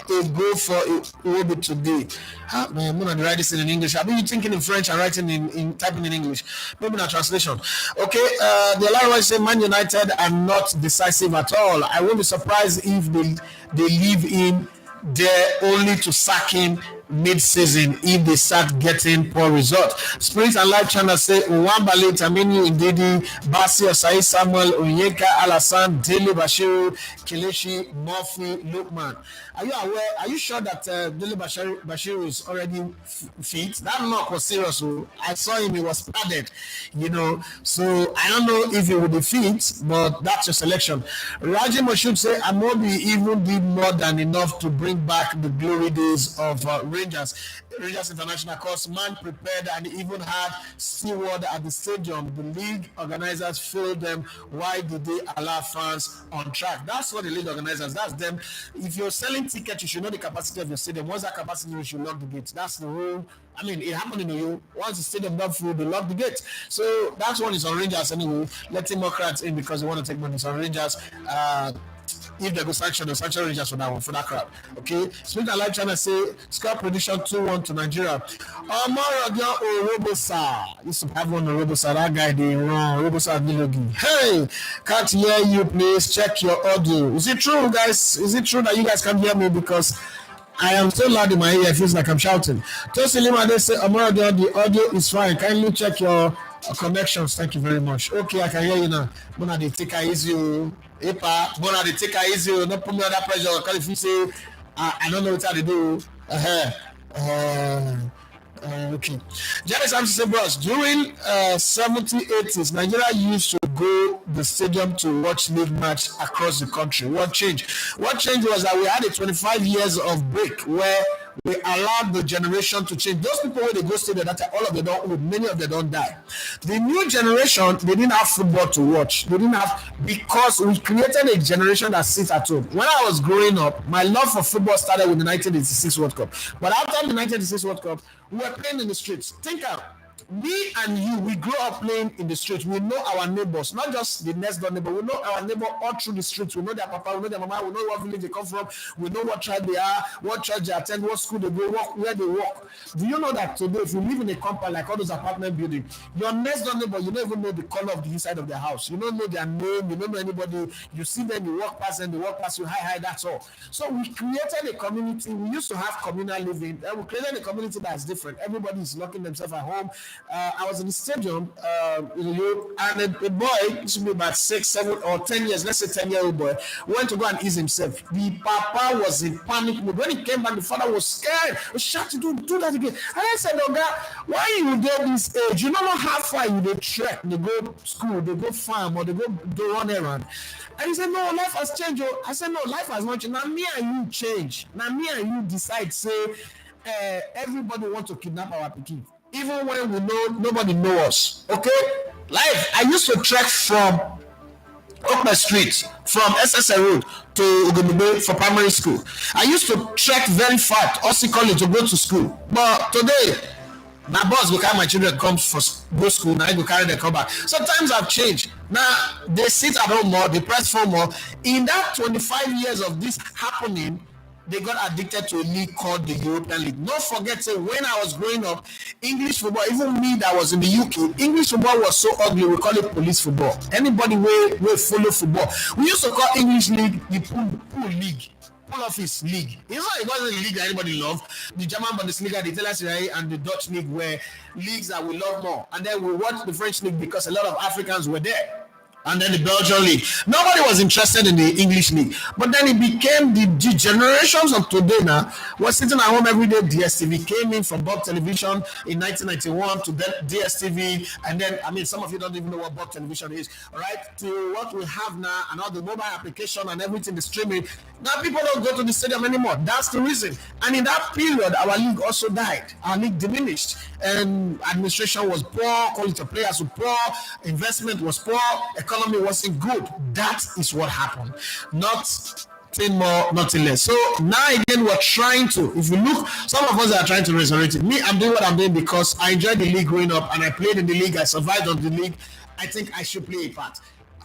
a goal for Iwobi today. Man, I'm gonna write this in English. I've been thinking in French and writing in typing in English. Maybe not translation. Okay, the Alariwa say Man United are not decisive at all. I won't be surprised if they leave him there only to sack him mid-season if they start getting poor results. Spirit and Life Channel say Nwambali, Tamini, Ndidi, Basi, Osai, Samuel, Onyeka, Alassane, Dele Bashiru, Kelechi, Murphy, Lukman. Are you aware? Are you sure that Dele Bashiru is already fit? That knock was serious. So I saw him; he was padded. So I don't know if he will be fit, but that's your selection. Raji Moshud say Amobi even did more than enough to bring back the glory days of Rangers International. Course man prepared and even had steward at the stadium. The league organizers failed them. Why did they allow fans on track? That's what the league organizers. That's them. If you're selling tickets, you should know the capacity of your stadium. Once that capacity, you should lock the gate. That's the rule. I mean, it happened in Oyo. Once the stadium not full, they lock the gate. So that one is on Rangers anyway. Letting Democrats in because they want to take money. It's on Rangers. If they go sanction, they'll sanction Rangers for that one, for that crowd. Okay? Smith and Live Channel say, score prediction 2-1 to Nigeria. Omar Robosa. Used to have one on Robosa. That guy, they wrong. Robosa Nilogi. Hey! Can't hear you, please. Check your audio. Is it true, guys? Is it true that you guys can't hear me? Because I am so loud in my ear, it feels like I'm shouting. Tosilima, they say, Omar, the audio is fine. Kindly check your connections. Thank you very much. Okay, I can hear you now. Mona, they take it easy. Epa, Mona, they take it easy. Not put me under pressure. Because if you say, I don't know what to do. Okay. Janice Samson said, bros, during 70s, 80s, Nigeria used to go the stadium to watch league match across the country. What changed? What changed was that we had a 25 years of break where we allowed the generation to change. Those people where they go stadium that time, all of them don't, many of them don't die. The new generation, they didn't have football to watch. They didn't have, because we created a generation that sits at home. When I was growing up, my love for football started with the 1986 World Cup. But after the 1986 World Cup, we were playing in the streets. Think out. Me and you, we grew up playing in the streets. We know our neighbors, not just the next door neighbor. We know our neighbor all through the streets. We know their papa, we know their mama, we know what village they come from, we know what tribe they are, what church they attend, what school they go, where they work. Do you know that today, if you live in a compound like all those apartment buildings, your next door neighbor, you don't even know the color of the inside of their house. You don't know their name, you don't know anybody. You see them, you walk past them, they walk past you, hi, that's all. So we created a community. We used to have communal living, and we created a community that's different. Everybody is locking themselves at home. I was in the stadium, and a boy, this should be about 6, 7, or 10 years, let's say 10-year-old boy, went to go and ease himself. The papa was in panic mode. When he came back, the father was scared. He shouted, do that again. And I said, Oga, why you there this age? You don't know how far you they trek, they go school, they go farm, or they go do run errand. And he said, no, life has changed. I said, no, life has not changed. Now me and you change. Now me and you decide, say, everybody want to kidnap our pikin. Even when we know nobody know us. Okay? Life, I used to trek from Okma Street, from SSA Road to Ogonibe for primary school. I used to trek very far to Ossie College to go to school. But today, my boss go carry my children come for go school, now I go carry them come back. So times have changed. Now they sit at home more, they press phone more. In that 25 years of this happening, they got addicted to a league called the European League. Don't forget, say, when I was growing up, English football, even me that was in the UK, English football was so ugly, we call it police football. Anybody will follow football. We used to call English league the pool league. Pool office league. It wasn't a league that anybody loved. The German Bundesliga, the Italian Serie A, and the Dutch league were leagues that we love more. And then we watched the French league because a lot of Africans were there. And then the Belgian league. Nobody was interested in the English league. But then it became the generations of today now was sitting at home every day. DSTV came in from Bob Television in 1991 to DSTV. And then, I mean, some of you don't even know what Bob Television is. All right? To what we have now and all the mobile application and everything, the streaming. Now people don't go to the stadium anymore. That's the reason. And in that period, our league also died. Our league diminished. And administration was poor, quality of players were poor, investment was poor, economy wasn't good. That is what happened. Nothing more, nothing less. So now again, we're trying to, if you look, some of us are trying to resurrect it. Me, I'm doing what I'm doing because I enjoyed the league growing up and I played in the league, I survived on the league. I think I should play a part.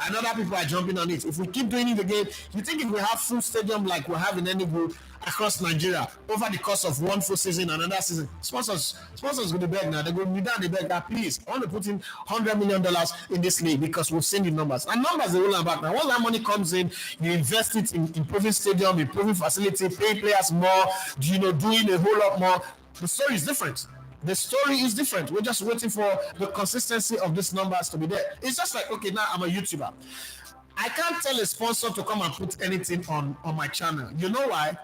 And other people are jumping on it. If we keep doing it again, you think if we have full stadium like we have in any group across Nigeria over the course of one full season and another season, sponsors go to beg now. They go be down the beg that please, I want to put in $100 million in this league because we've seen the numbers. And numbers they roll back now. Once that money comes in, you invest it in improving stadium, improving facility, paying players more, doing a whole lot more. The story is different. The story is different. We're just waiting for the consistency of these numbers to be there. It's just like, okay, now I'm a YouTuber. I can't tell a sponsor to come and put anything on my channel. You know why?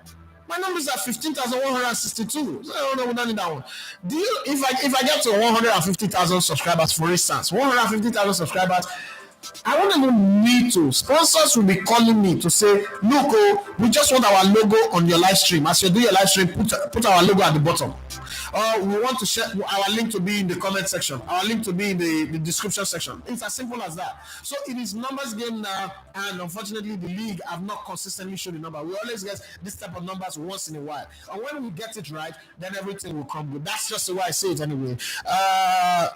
My numbers are 15,162. So I don't know, we don't need that one. If I get to 150,000 subscribers, for instance, 150,000 subscribers, I won't even need to. Sponsors will be calling me to say, look, we just want our logo on your live stream. As you do your live stream, put our logo at the bottom. Or we want to share our link to be in the comment section, our link to be in the description section. It's as simple as that. So it is numbers game now, and unfortunately the league have not consistently shown the number. We always get this type of numbers once in a while. And when we get it right, then everything will come good. That's just the way I say it anyway.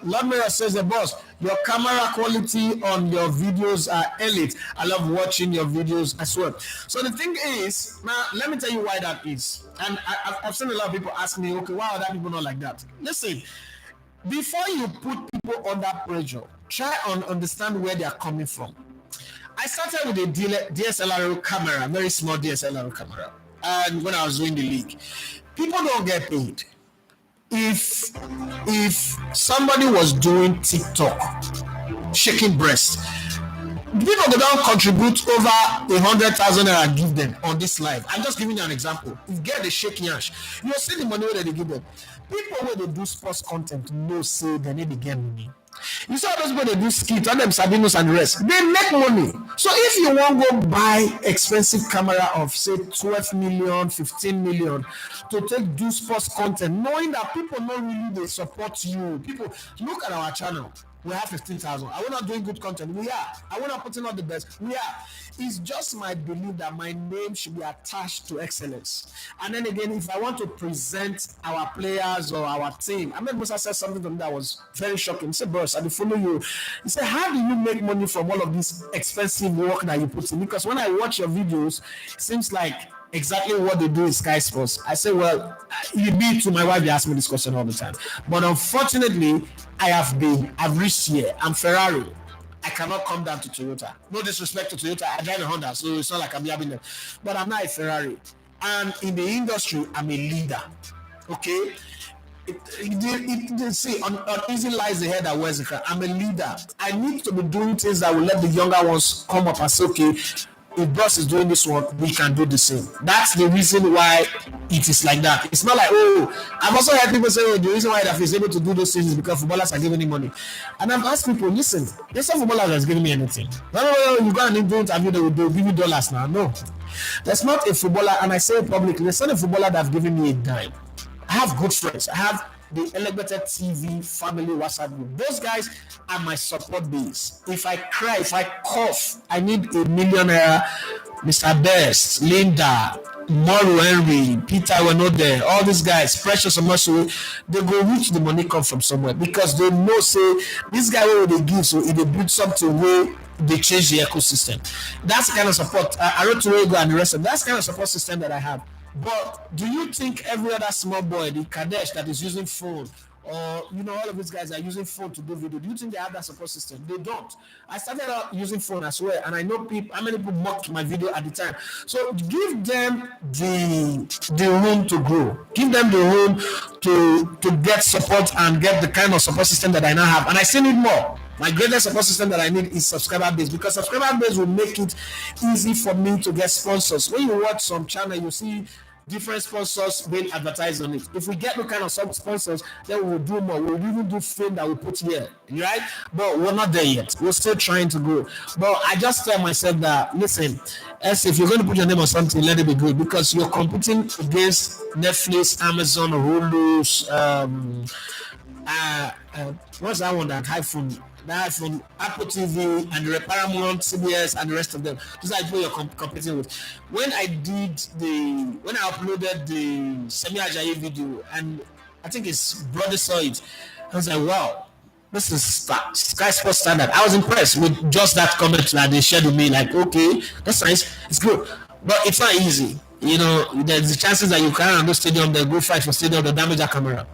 Lord Mayor says, the boss, your camera quality on your videos are elite. I love watching your videos as well. So the thing is, now let me tell you why that is. And I've seen a lot of people ask me, okay, why are that people not like that? Listen, before you put people under pressure, try and understand where they are coming from. I started with a DSLR camera, very small DSLR camera, and when I was doing the league, people don't get paid. If somebody was doing TikTok, shaking breast, people go down contribute over 100,000 naira and give them on this live. I'm just giving you an example. If get the shake yash, you'll see the money where they give them. People where they do sports content know say they need to get money. You saw those people they do skit on them Sabinos and the rest. They make money. So if you want to go buy expensive camera of say 12 million, 15 million to do sports content, knowing that people not really they support you. People look at our channel. We have 15,000. Are we not doing good content? We are. Are we not putting out the best? We are. It's just my belief that my name should be attached to excellence. And then again, if I want to present our players or our team, I mean, Musa said something to me that was very shocking. He said, boss, I follow you. He said, how do you make money from all of this expensive work that you put in? Because when I watch your videos, it seems like exactly what they do in Sky Sports. I say, well, to my wife, they ask me this question all the time. But unfortunately, I've reached here. I'm Ferrari. I cannot come down to Toyota. No disrespect to Toyota. I drive a Honda, so it's not like I'm yabbing them. But I'm not a Ferrari. And in the industry, I'm a leader. Okay? See, on easy lies the head that wears the crown. I'm a leader. I need to be doing things that will let the younger ones come up and say, okay, if boss is doing this one, we can do the same. That's the reason why it is like that. It's not like, oh, I've also heard people say, oh, the reason why that he's able to do those things is because footballers are giving him money. And I've asked people, listen, there's some footballers that's giving me anything. No, you go and do interview, they'll give you dollars now. No. There's not a footballer, and I say it publicly, there's not a footballer that's giving me a dime. I have good friends. I have the Elevated TV family WhatsApp group. Those guys are my support base. If I cry, if I cough, I need a millionaire, Mr. Best, Linda, Mauro Henry, Peter were not there. All these guys, Precious and Muscle, they go reach the money come from somewhere because they know say this guy where they give so if they build something where they change the ecosystem. That's the kind of support. I wrote to Rego and the rest of that's the kind of support system that I have. But do you think every other small boy, the Kadesh that is using phone, or all of these guys are using phone to do video, do you think they have that support system? They don't. I started out using phone as well, and I know how many people mocked my video at the time. So give them the room to grow. Give them the room to get support and get the kind of support system that I now have. And I still need more. My greatest support system that I need is subscriber base because subscriber base will make it easy for me to get sponsors. When you watch some channel, you see different sponsors being advertised on it. If we get the kind of sponsors, then we will do more. We'll even do film that we put here, right? But we're not there yet. We're still trying to grow. But I just tell myself that, listen, if you're going to put your name on something, let it be good because you're competing against Netflix, Amazon, Hulu's, what's that one, that iPhone, Apple TV, and the Paramount, CBS, and the rest of them. Those are people you're competing with. When I uploaded the Semi Ajayi video, and I think his brother saw it, I was like, wow, this is Sky Sports Standard. I was impressed with just that comment that they shared with me. Like, okay, that's nice, it's good, but it's not easy. There's the chances that you can't handle stadium, they go fight for stadium, they damage a camera.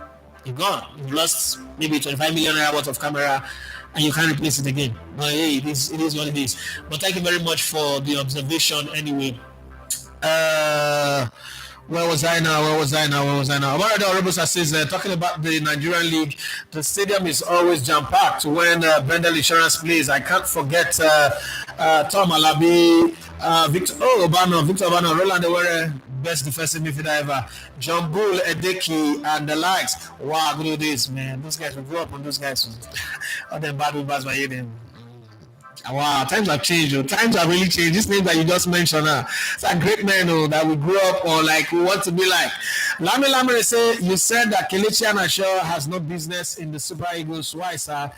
You're gone. You've lost maybe 25 million naira worth of camera, and you can't replace it again. But hey, it is what it is. But thank you very much for the observation anyway. Where was I now? Obarado Robusta says, talking about the Nigerian League, the stadium is always jam-packed when Brendel Insurance plays. I can't forget Tom Alabi, Victor Obano, Roland Ewere, best defensive midfielder ever, John Bull, Edeki, and the likes. Wow, good old days, man. Those guys, we grew up on those guys. All them bad boys by them. Wow, times have changed. Times have really changed. This name that you just mentioned, it's a great man that we grew up or like we want to be like. Lame say you said that Kelechi Iheanacho has no business in the Super Eagles. Why, sir?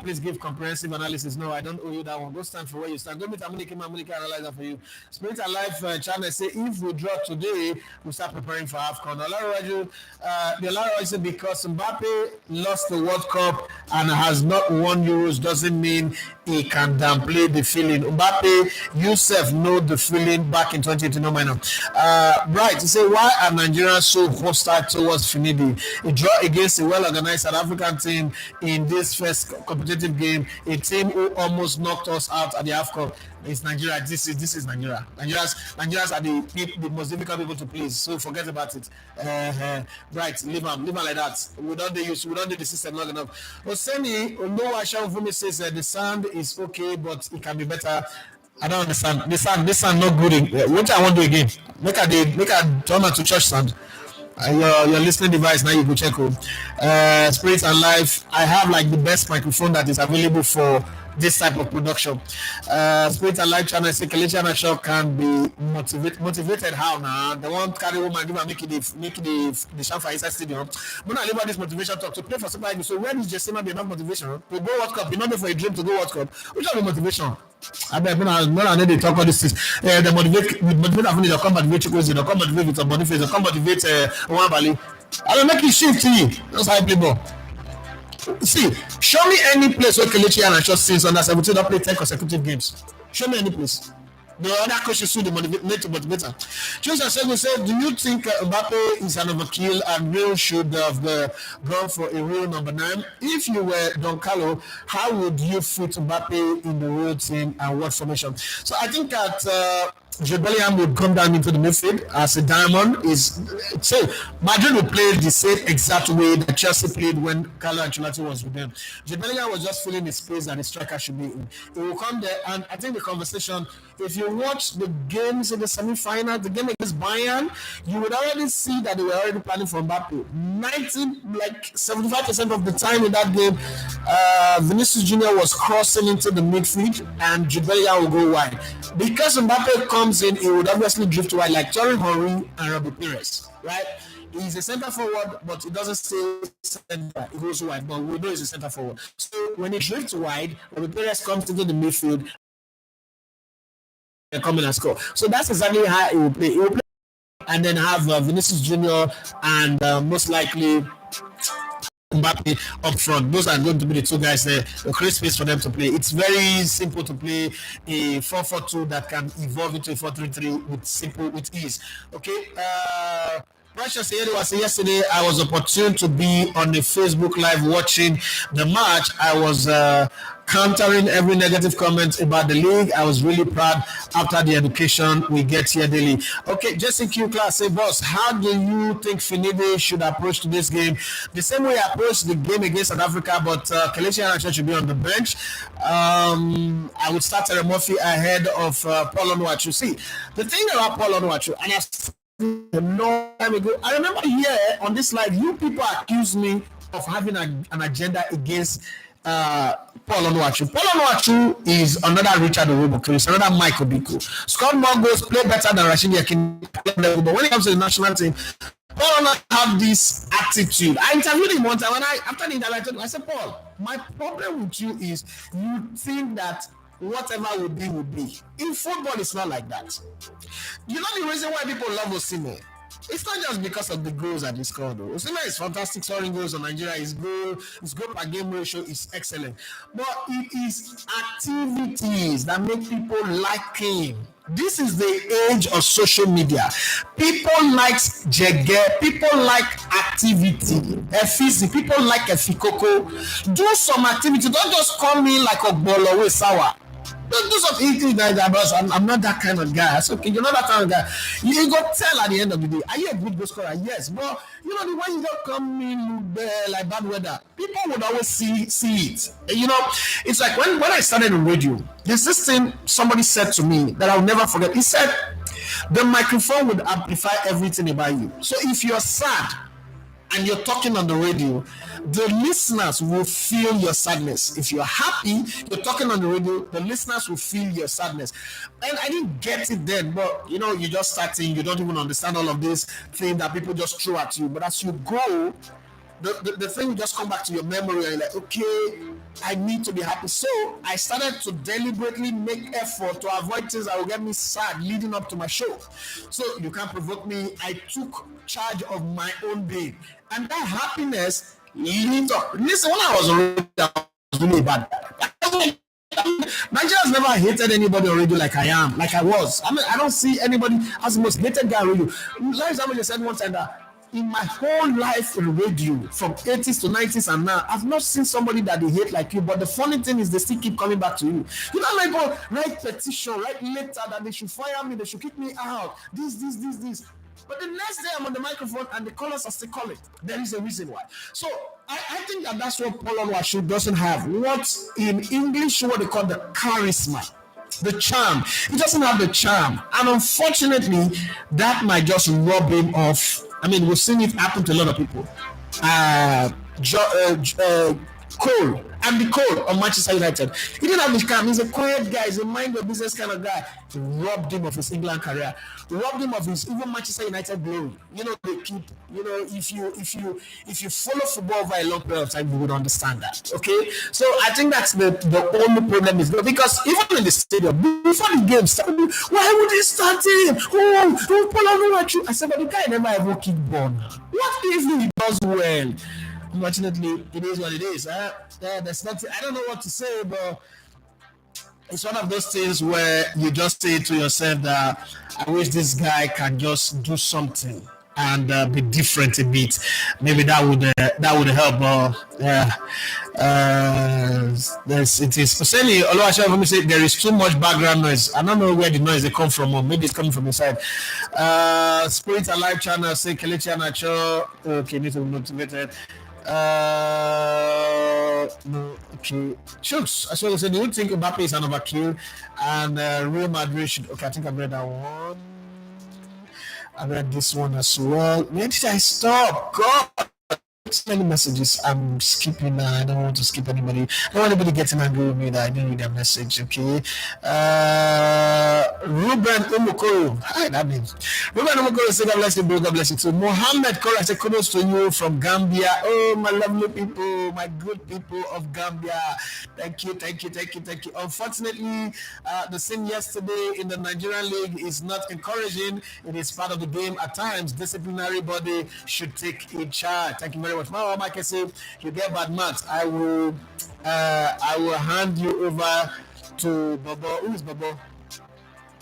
Please give comprehensive analysis. No, I don't owe you that one. Go stand for where you stand. Don't meet Amunike analyze that for you. Spirit Alive channel say if we draw today, we start preparing for AFCON. The Olaro said because Mbappe lost the World Cup and has not won Euros doesn't mean he can downplay the feeling. Mbappe, yourself know the feeling back in 2018, no minor. Right, to say why are Nigerians so hostile towards Finidi? A draw against a well-organized South African team in this first competitive game, a team who almost knocked us out at the AFCON. It's Nigeria. This is Nigeria. Nigerians are the most difficult people to please. So forget about it. Right, leave them like that. We don't do the system long enough. Oseni Oluwaseun Fumi says the sound is okay, but it can be better. I don't understand. This sound not good. What I want to do again? Make a turn to church sound. Your listening device now you go check out. Spirit and Life. I have like the best microphone that is available for this type of production. Spirit and Life channel say Kelechi Iheanacho can be motivated how now? They want carry woman give and make it the Shamfa inside stadium. But now leave this motivation talk to play for Super Eagles. So where is Jessima be enough motivation to go World Cup? Be not there for a dream to go World Cup. Which are the motivation? I bet when I know they talk all this things. They motivate Afuni, they come motivate Chukwueze, they come motivate Victor Boniface, they come motivate Nwabali. I don't make it shift to you. That's how I play ball. See, show me any place where Kelechi Iheanacho since under 17 don't play 10 consecutive games. Show me any place. The other coaches should need to motivate her. Joseph Segun said, do you think Mbappe is an overkill and Real should have gone for a real number 9? If you were Don Carlo, how would you fit Mbappe in the real team and what formation? So I think that Jude Bellingham would come down into the midfield as a diamond. Is so Madrid would play the same exact way that Chelsea played when Carlo Ancelotti was with them. Jude Bellingham was just filling the space that the striker should be in. He will come there, and I think the conversation. If you watch the games in the semi-final, the game against Bayern, you would already see that they were already planning for Mbappe. 75% of the time in that game, Vinicius Junior was crossing into the midfield, and Jude Bellingham will go wide. Because Mbappe comes in, he would obviously drift wide like Thierry Henry and Robbie Perez, right? He's a center forward, but he doesn't stay center. He goes wide, but we know he's a center forward. So when he drifts wide, Robbie Perez comes into the midfield and come in and score. So that's exactly how he will play. He will play and then have Vinicius Junior and most likely Mbappe up front. Those are going to be the two guys there. The create space for them to play. It's very simple to play a 4-4-2 that can evolve into a 4-3-3 with ease. Okay. Precious yesterday, I was opportune to be on a Facebook Live watching the match. I was countering every negative comment about the league. I was really proud after the education we get here daily. Okay, Jesse Q class, say, boss, how do you think Finidi should approach this game? The same way I approached the game against South Africa, but Kelechi Iheanacho should be on the bench. I would start Terry Murphy ahead of Paul Onuachu. See, the thing about Paul Onuachu, and I've a long time ago. I remember here on this slide, you people accused me of having an agenda against Paul Onuachu. Paul Onuachu is another Richard Owobokere, it's another Mike Obiko. Scott Mongos play better than Rashidi Yekini, but when it comes to the national team, Paul Onuachu have this attitude. I interviewed him one time, and after the interview, I said, Paul, my problem with you is you think that whatever will be. In football, it's not like that. You know the reason why people love Osimhen? It's not just because of the goals that he scored. Osimhen is fantastic scoring goals on Nigeria. His goal per game ratio is excellent. But it is activities that make people like him. This is the age of social media. People like jege, people like activity, effici, people like efikoko. Do some activity. Don't just come in like a bolo with sour. Don't do some eating like that, boss. I'm not that kind of guy. It's okay, you're not that kind of guy. You go tell at the end of the day, are you a good goal scorer? Yes, but you know the way you don't come in like bad weather, people would always see it. And, you know, it's like when I started on radio, there's this thing somebody said to me that I'll never forget. He said the microphone would amplify everything about you. So if you're sad and you're talking on the radio, the listeners will feel your sadness. If you're happy, you're talking on the radio, the listeners will feel your sadness. And I didn't get it then, but you know, you're just starting, you don't even understand all of this thing that people just throw at you. But as you go, the thing will just come back to your memory and you're like, okay, I need to be happy. So I started to deliberately make effort to avoid things that will get me sad leading up to my show. So you can't provoke me. I took charge of my own day. And that happiness leaned up. Listen, when I was really bad. Nigeria's never hated anybody on radio like I am, like I was. I mean, I don't see anybody as the most hated guy on radio. Like somebody said one time that in my whole life in radio, from 80s to 90s and now, I've not seen somebody that they hate like you. But the funny thing is, they still keep coming back to you. You know, like, oh, write petition, write letter that they should fire me, they should kick me out. This. But the next day I'm on the microphone and the callers are still calling. There is a reason why. So I think that's what Paul Onuachu doesn't have. What in English, what they call the charisma, the charm. He doesn't have the charm. And unfortunately, that might just rub him off. I mean, we've seen it happen to a lot of people. Cole, Andy Cole of Manchester United. He didn't have the charm. He's a quiet guy. He's a mind your business kind of guy. He robbed him of his England career. Robbed him of his even Manchester United glory. You know, they keep. You know, if you follow football over a long period of time, you would understand that. Okay, so I think that's the only problem is because even in the stadium before the game started, why would he start him? Oh, Paul Onuachu. I said, but the guy never ever kicked ball. What if he does well? Unfortunately, it is what it is. There's nothing. I don't know what to say, but it's one of those things where you just say to yourself that I wish this guy can just do something. and be different a bit. Maybe that would help. It is certainly. Although I shall say there is too much background noise. I don't know where the noise they come from, or maybe it's coming from inside. Spirit Alive channel say Kelechi Anacho. Okay, need to be motivated. No, okay. Chooks, as well as do you think Mbappe is an overkill and Real Madrid should? Okay, I think I read that one. I read this one as well. When did I stop? God. So many messages I'm skipping now. I don't want to skip anybody. I don't want anybody getting angry with me that I didn't read their message. Okay. Ruben Umukoro. Hi, that means Ruben Umukoro say God bless you, bro. God bless you too. Mohammed Kora say kudos to you from Gambia. Oh, my lovely people, my good people of Gambia. Thank you. Unfortunately, the scene yesterday in the Nigerian League is not encouraging. It is part of the game. At times, disciplinary body should take a charge. Thank you very much. Mike can say you get bad marks. I will hand you over to Bobo. Who is Bobo?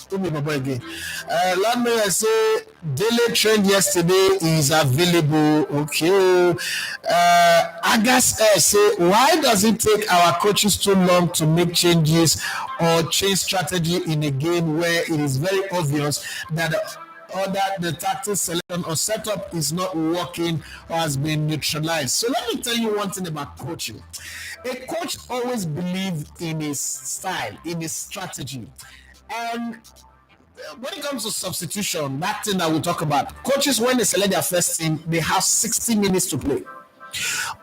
Bobo again. Lord Mayor say daily trend yesterday is available. Okay. Agas say why does it take our coaches too long to make changes or change strategy in a game where it is very obvious that the tactics selection or setup is not working or has been neutralized? So let me tell you one thing about coaching. A coach always believes in his style, in his strategy. And when it comes to substitution, that thing that we talk about, coaches, when they select their first team, they have 60 minutes to play.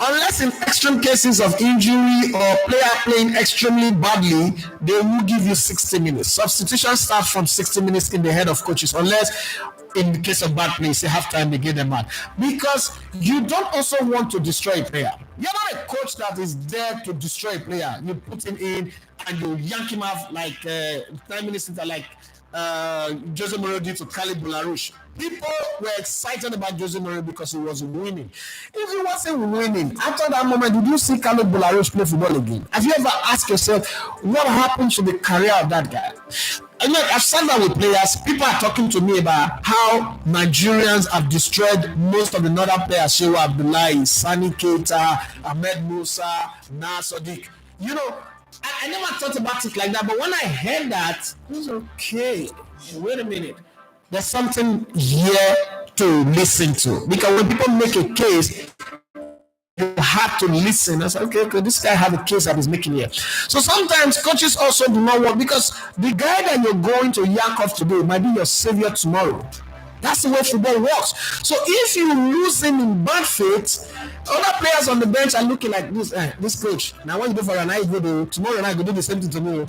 Unless in extreme cases of injury or player playing extremely badly, they will give you 60 minutes. Substitution starts from 60 minutes in the head of coaches, unless in the case of bad play, say half time they get them out. Because you don't also want to destroy a player. You're not a coach that is there to destroy a player. You put him in and you yank him off like 9 minutes later, like Jose Mourinho did to Khalid Boularouche. People were excited about Jose Mourinho because he was winning. If he wasn't winning, after that moment, did you see Khalid Boularouche play football again? Have you ever asked yourself what happened to the career of that guy? And look, I've sat down with players. People are talking to me about how Nigerians have destroyed most of the northern players. Shehu Abdullahi, Sani Keita, Ahmed Musa, Nas Sadiq. You know, I never thought about it like that, but when I heard that, it was okay. Wait a minute. There's something here to listen to. Because when people make a case, you have to listen. I said, okay, this guy has a case that he's making here. So sometimes coaches also do not work because the guy that you're going to yank off today might be your savior tomorrow. That's the way football works. So if you lose him in bad faith, other players on the bench are looking like this coach. Now when you go for an night video, tomorrow night you do the same thing to me.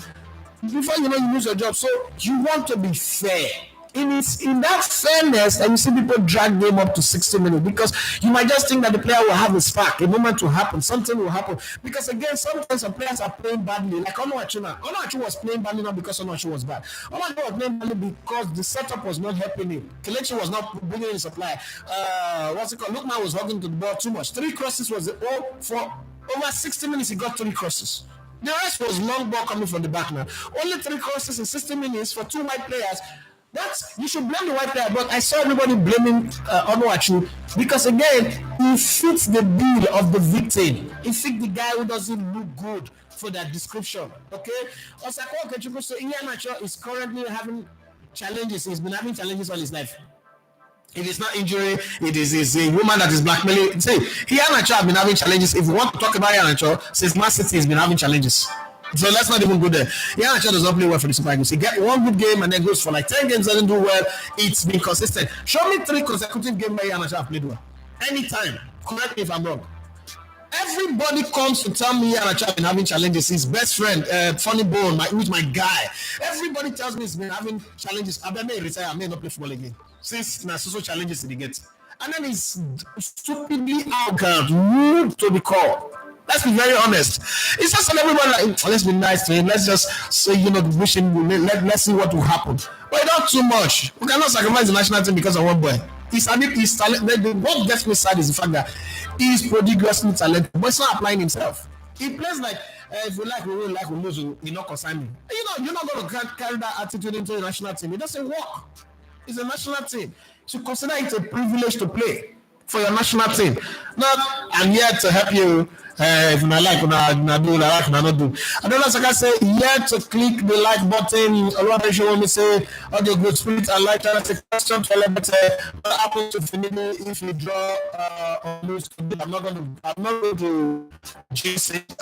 Before you know you lose your job. So you want to be fair. It's in that fairness that you see people drag game up to 60 minutes because you might just think that the player will have a spark, a moment will happen, something will happen. Because again, sometimes some players are playing badly, like Onuachu was playing badly not because Onuachu was bad. Onuachu was playing badly because the setup was not helping him. Kelechi was not bringing in supply. Lookman was hogging to the ball too much. 3 crosses was for over 60 minutes. He got 3 crosses. The rest was long ball coming from the back now. Only 3 crosses in 60 minutes for 2 white players. You should blame the white player, but I saw everybody blaming Onuachu because again, he fits the bill of the victim. He fits the guy who doesn't look good for that description. Okay? Osako Okechukwu, so Iheanacho is currently having challenges. He's been having challenges all his life. If it's not injury, it is a woman that is blackmailing. Say, Iheanacho have been having challenges. If you want to talk about Iheanacho, since Man City has been having challenges. So let's not even go there. Iheanacho does not play well for the Super Eagles. He gets one good game and then goes for like 10 games, doesn't do well. It's been consistent. Show me 3 consecutive games where Iheanacho have played well. Anytime. Correct me if I'm wrong. Everybody comes to tell me Iheanacho have been having challenges. His best friend, Funny Bone, who's my guy. Everybody tells me he's been having challenges. I may retire, I may not play football again. Since so challenges he gets. And then he's stupidly arrogant, rude to the core. Let's be very honest. It's just everybody like, let's be nice to him. Let's just say, wish him, let's see what will happen. But not too much. We cannot sacrifice the national team because of one boy. He's talented. What gets me sad is the fact that he's prodigiously talented, but he's not applying himself. He plays like, if we like, we will like, we lose, you're not consigning me. You're not going to carry that attitude into the national team. It doesn't work. It's a national team. So consider it a privilege to play for your national team. Not, I'm here to help you. If you like, do, like, not do. I don't know, like I say, here to click the like button. A lot of you want me say, audio good spirit and like that. That's a question to what happens to Finidi if you draw or lose today? I'm not going to jinx it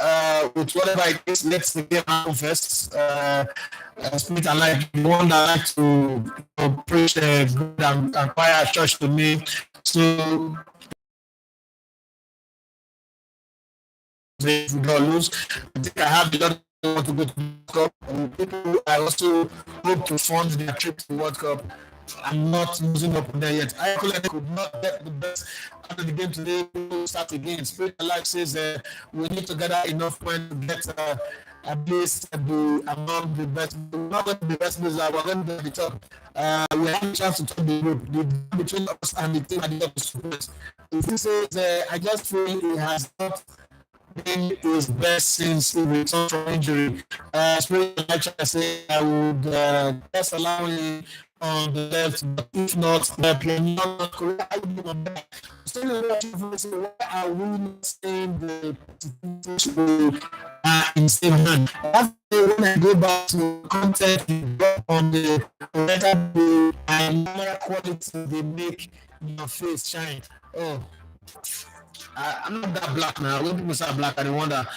with whatever it is. Let's the game happen first. Spirit and like the one that like to preach good and quiet church to me. So if we don't lose, I think I have a lot of want to go to the World Cup. And people I also hope to fund their trip to the World Cup. I'm not losing up on there yet. I could not get the best out of the game today. We'll start again. Spirit of Life says we need to gather enough points to get at least be among the best. We're not going to be the best players, we're going to be the top. We have a chance to top the group. The between us and the team at the top is super. If he says, I just feel he has not been his best since he returned from injury. Spirit of Life say I would just allow him on the left, but if not, they're playing North Korea. Why are we not saying the in same hand? When I go back to content on the letter and quality they make your face shine. Oh, I'm not that black now. When people say black, I wonder.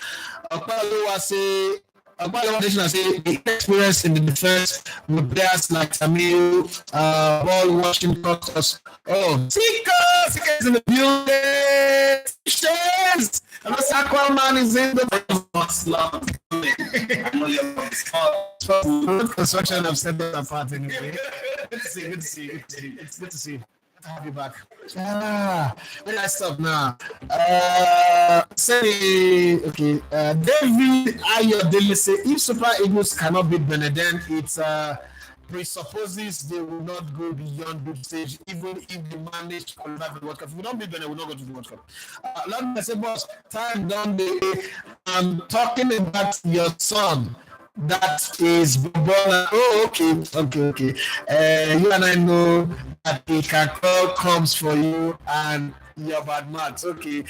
I say the experience in the defense with players like Samuel, ball watching us. Oh, Sika is in the building. Shares. And the Aquaman is in the construction of SetUp apart anyway. Good to see. It's good to see. Have you back. When I stop now. David Ayodele say if Super Eagles cannot beat Benin, then it presupposes they will not go beyond group stage, even if they manage to qualify for the World Cup. If we don't beat Benin, we'll not go to the World Cup. Let me say, boss, time done. I'm talking about your son. That is Bobola. Oh, okay. You and I know that the call comes for you and you're bad maths. Okay.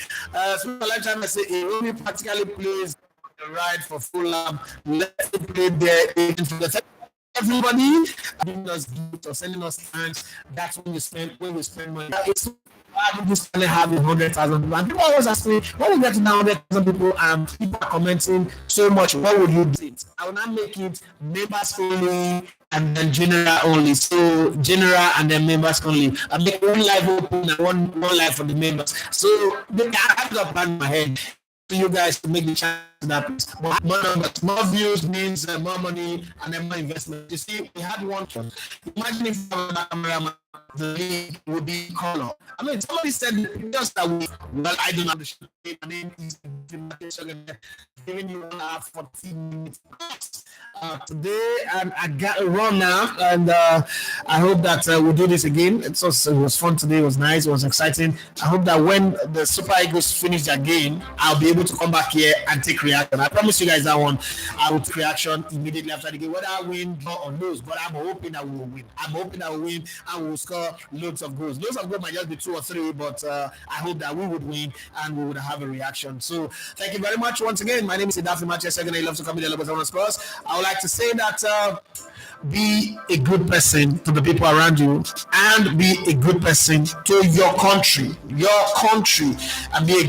So like time I say, he only practically plays the ride for Fulham. Let him play there. Everybody giving us gifts or sending us thanks. That's when we spend money. It's just only having 100,000 people. And people always ask me, when we get to 100,000 people and people are commenting so much, what would you do? I will not make it members only and then general only. So general and then members only. I make one live open and one live for the members. So I have to plan in my head to you guys to make the chance that more numbers, more views means more money and then more investment. You see, we had one. Imagine if the league would be color. I mean, somebody said just that we. Well, I don't understand. My name is giving you 1 hour 14 minutes today, and I got to run now. And I hope that we'll do this again. It was fun today. It was nice. It was exciting. I hope that when the Super Eagles finish their game, I'll be able to come back here and take reaction. I promise you guys that one. I will take reaction immediately after the game, whether I win, draw, or lose. But I'm hoping that we will win. I'm hoping that we will win and we'll score loads of goals. Loads of goals might just be 2 or 3, but I hope that we would win and we would have a reaction. So thank you very much once again. My name is Daffy Manchester. I love to come in the Sports. I would like to say that be a good person to the people around you and be a good person to your country, and be a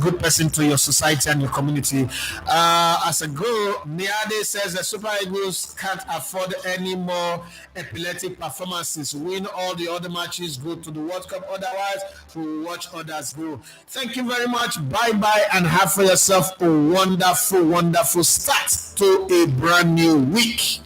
good person to your society and your community. As a goal, Niade says the Super Eagles can't afford any more epileptic performances. Win all the other matches, go to the World Cup. Otherwise, we'll watch others go. Thank you very much. Bye and have for yourself a wonderful start to a brand new week.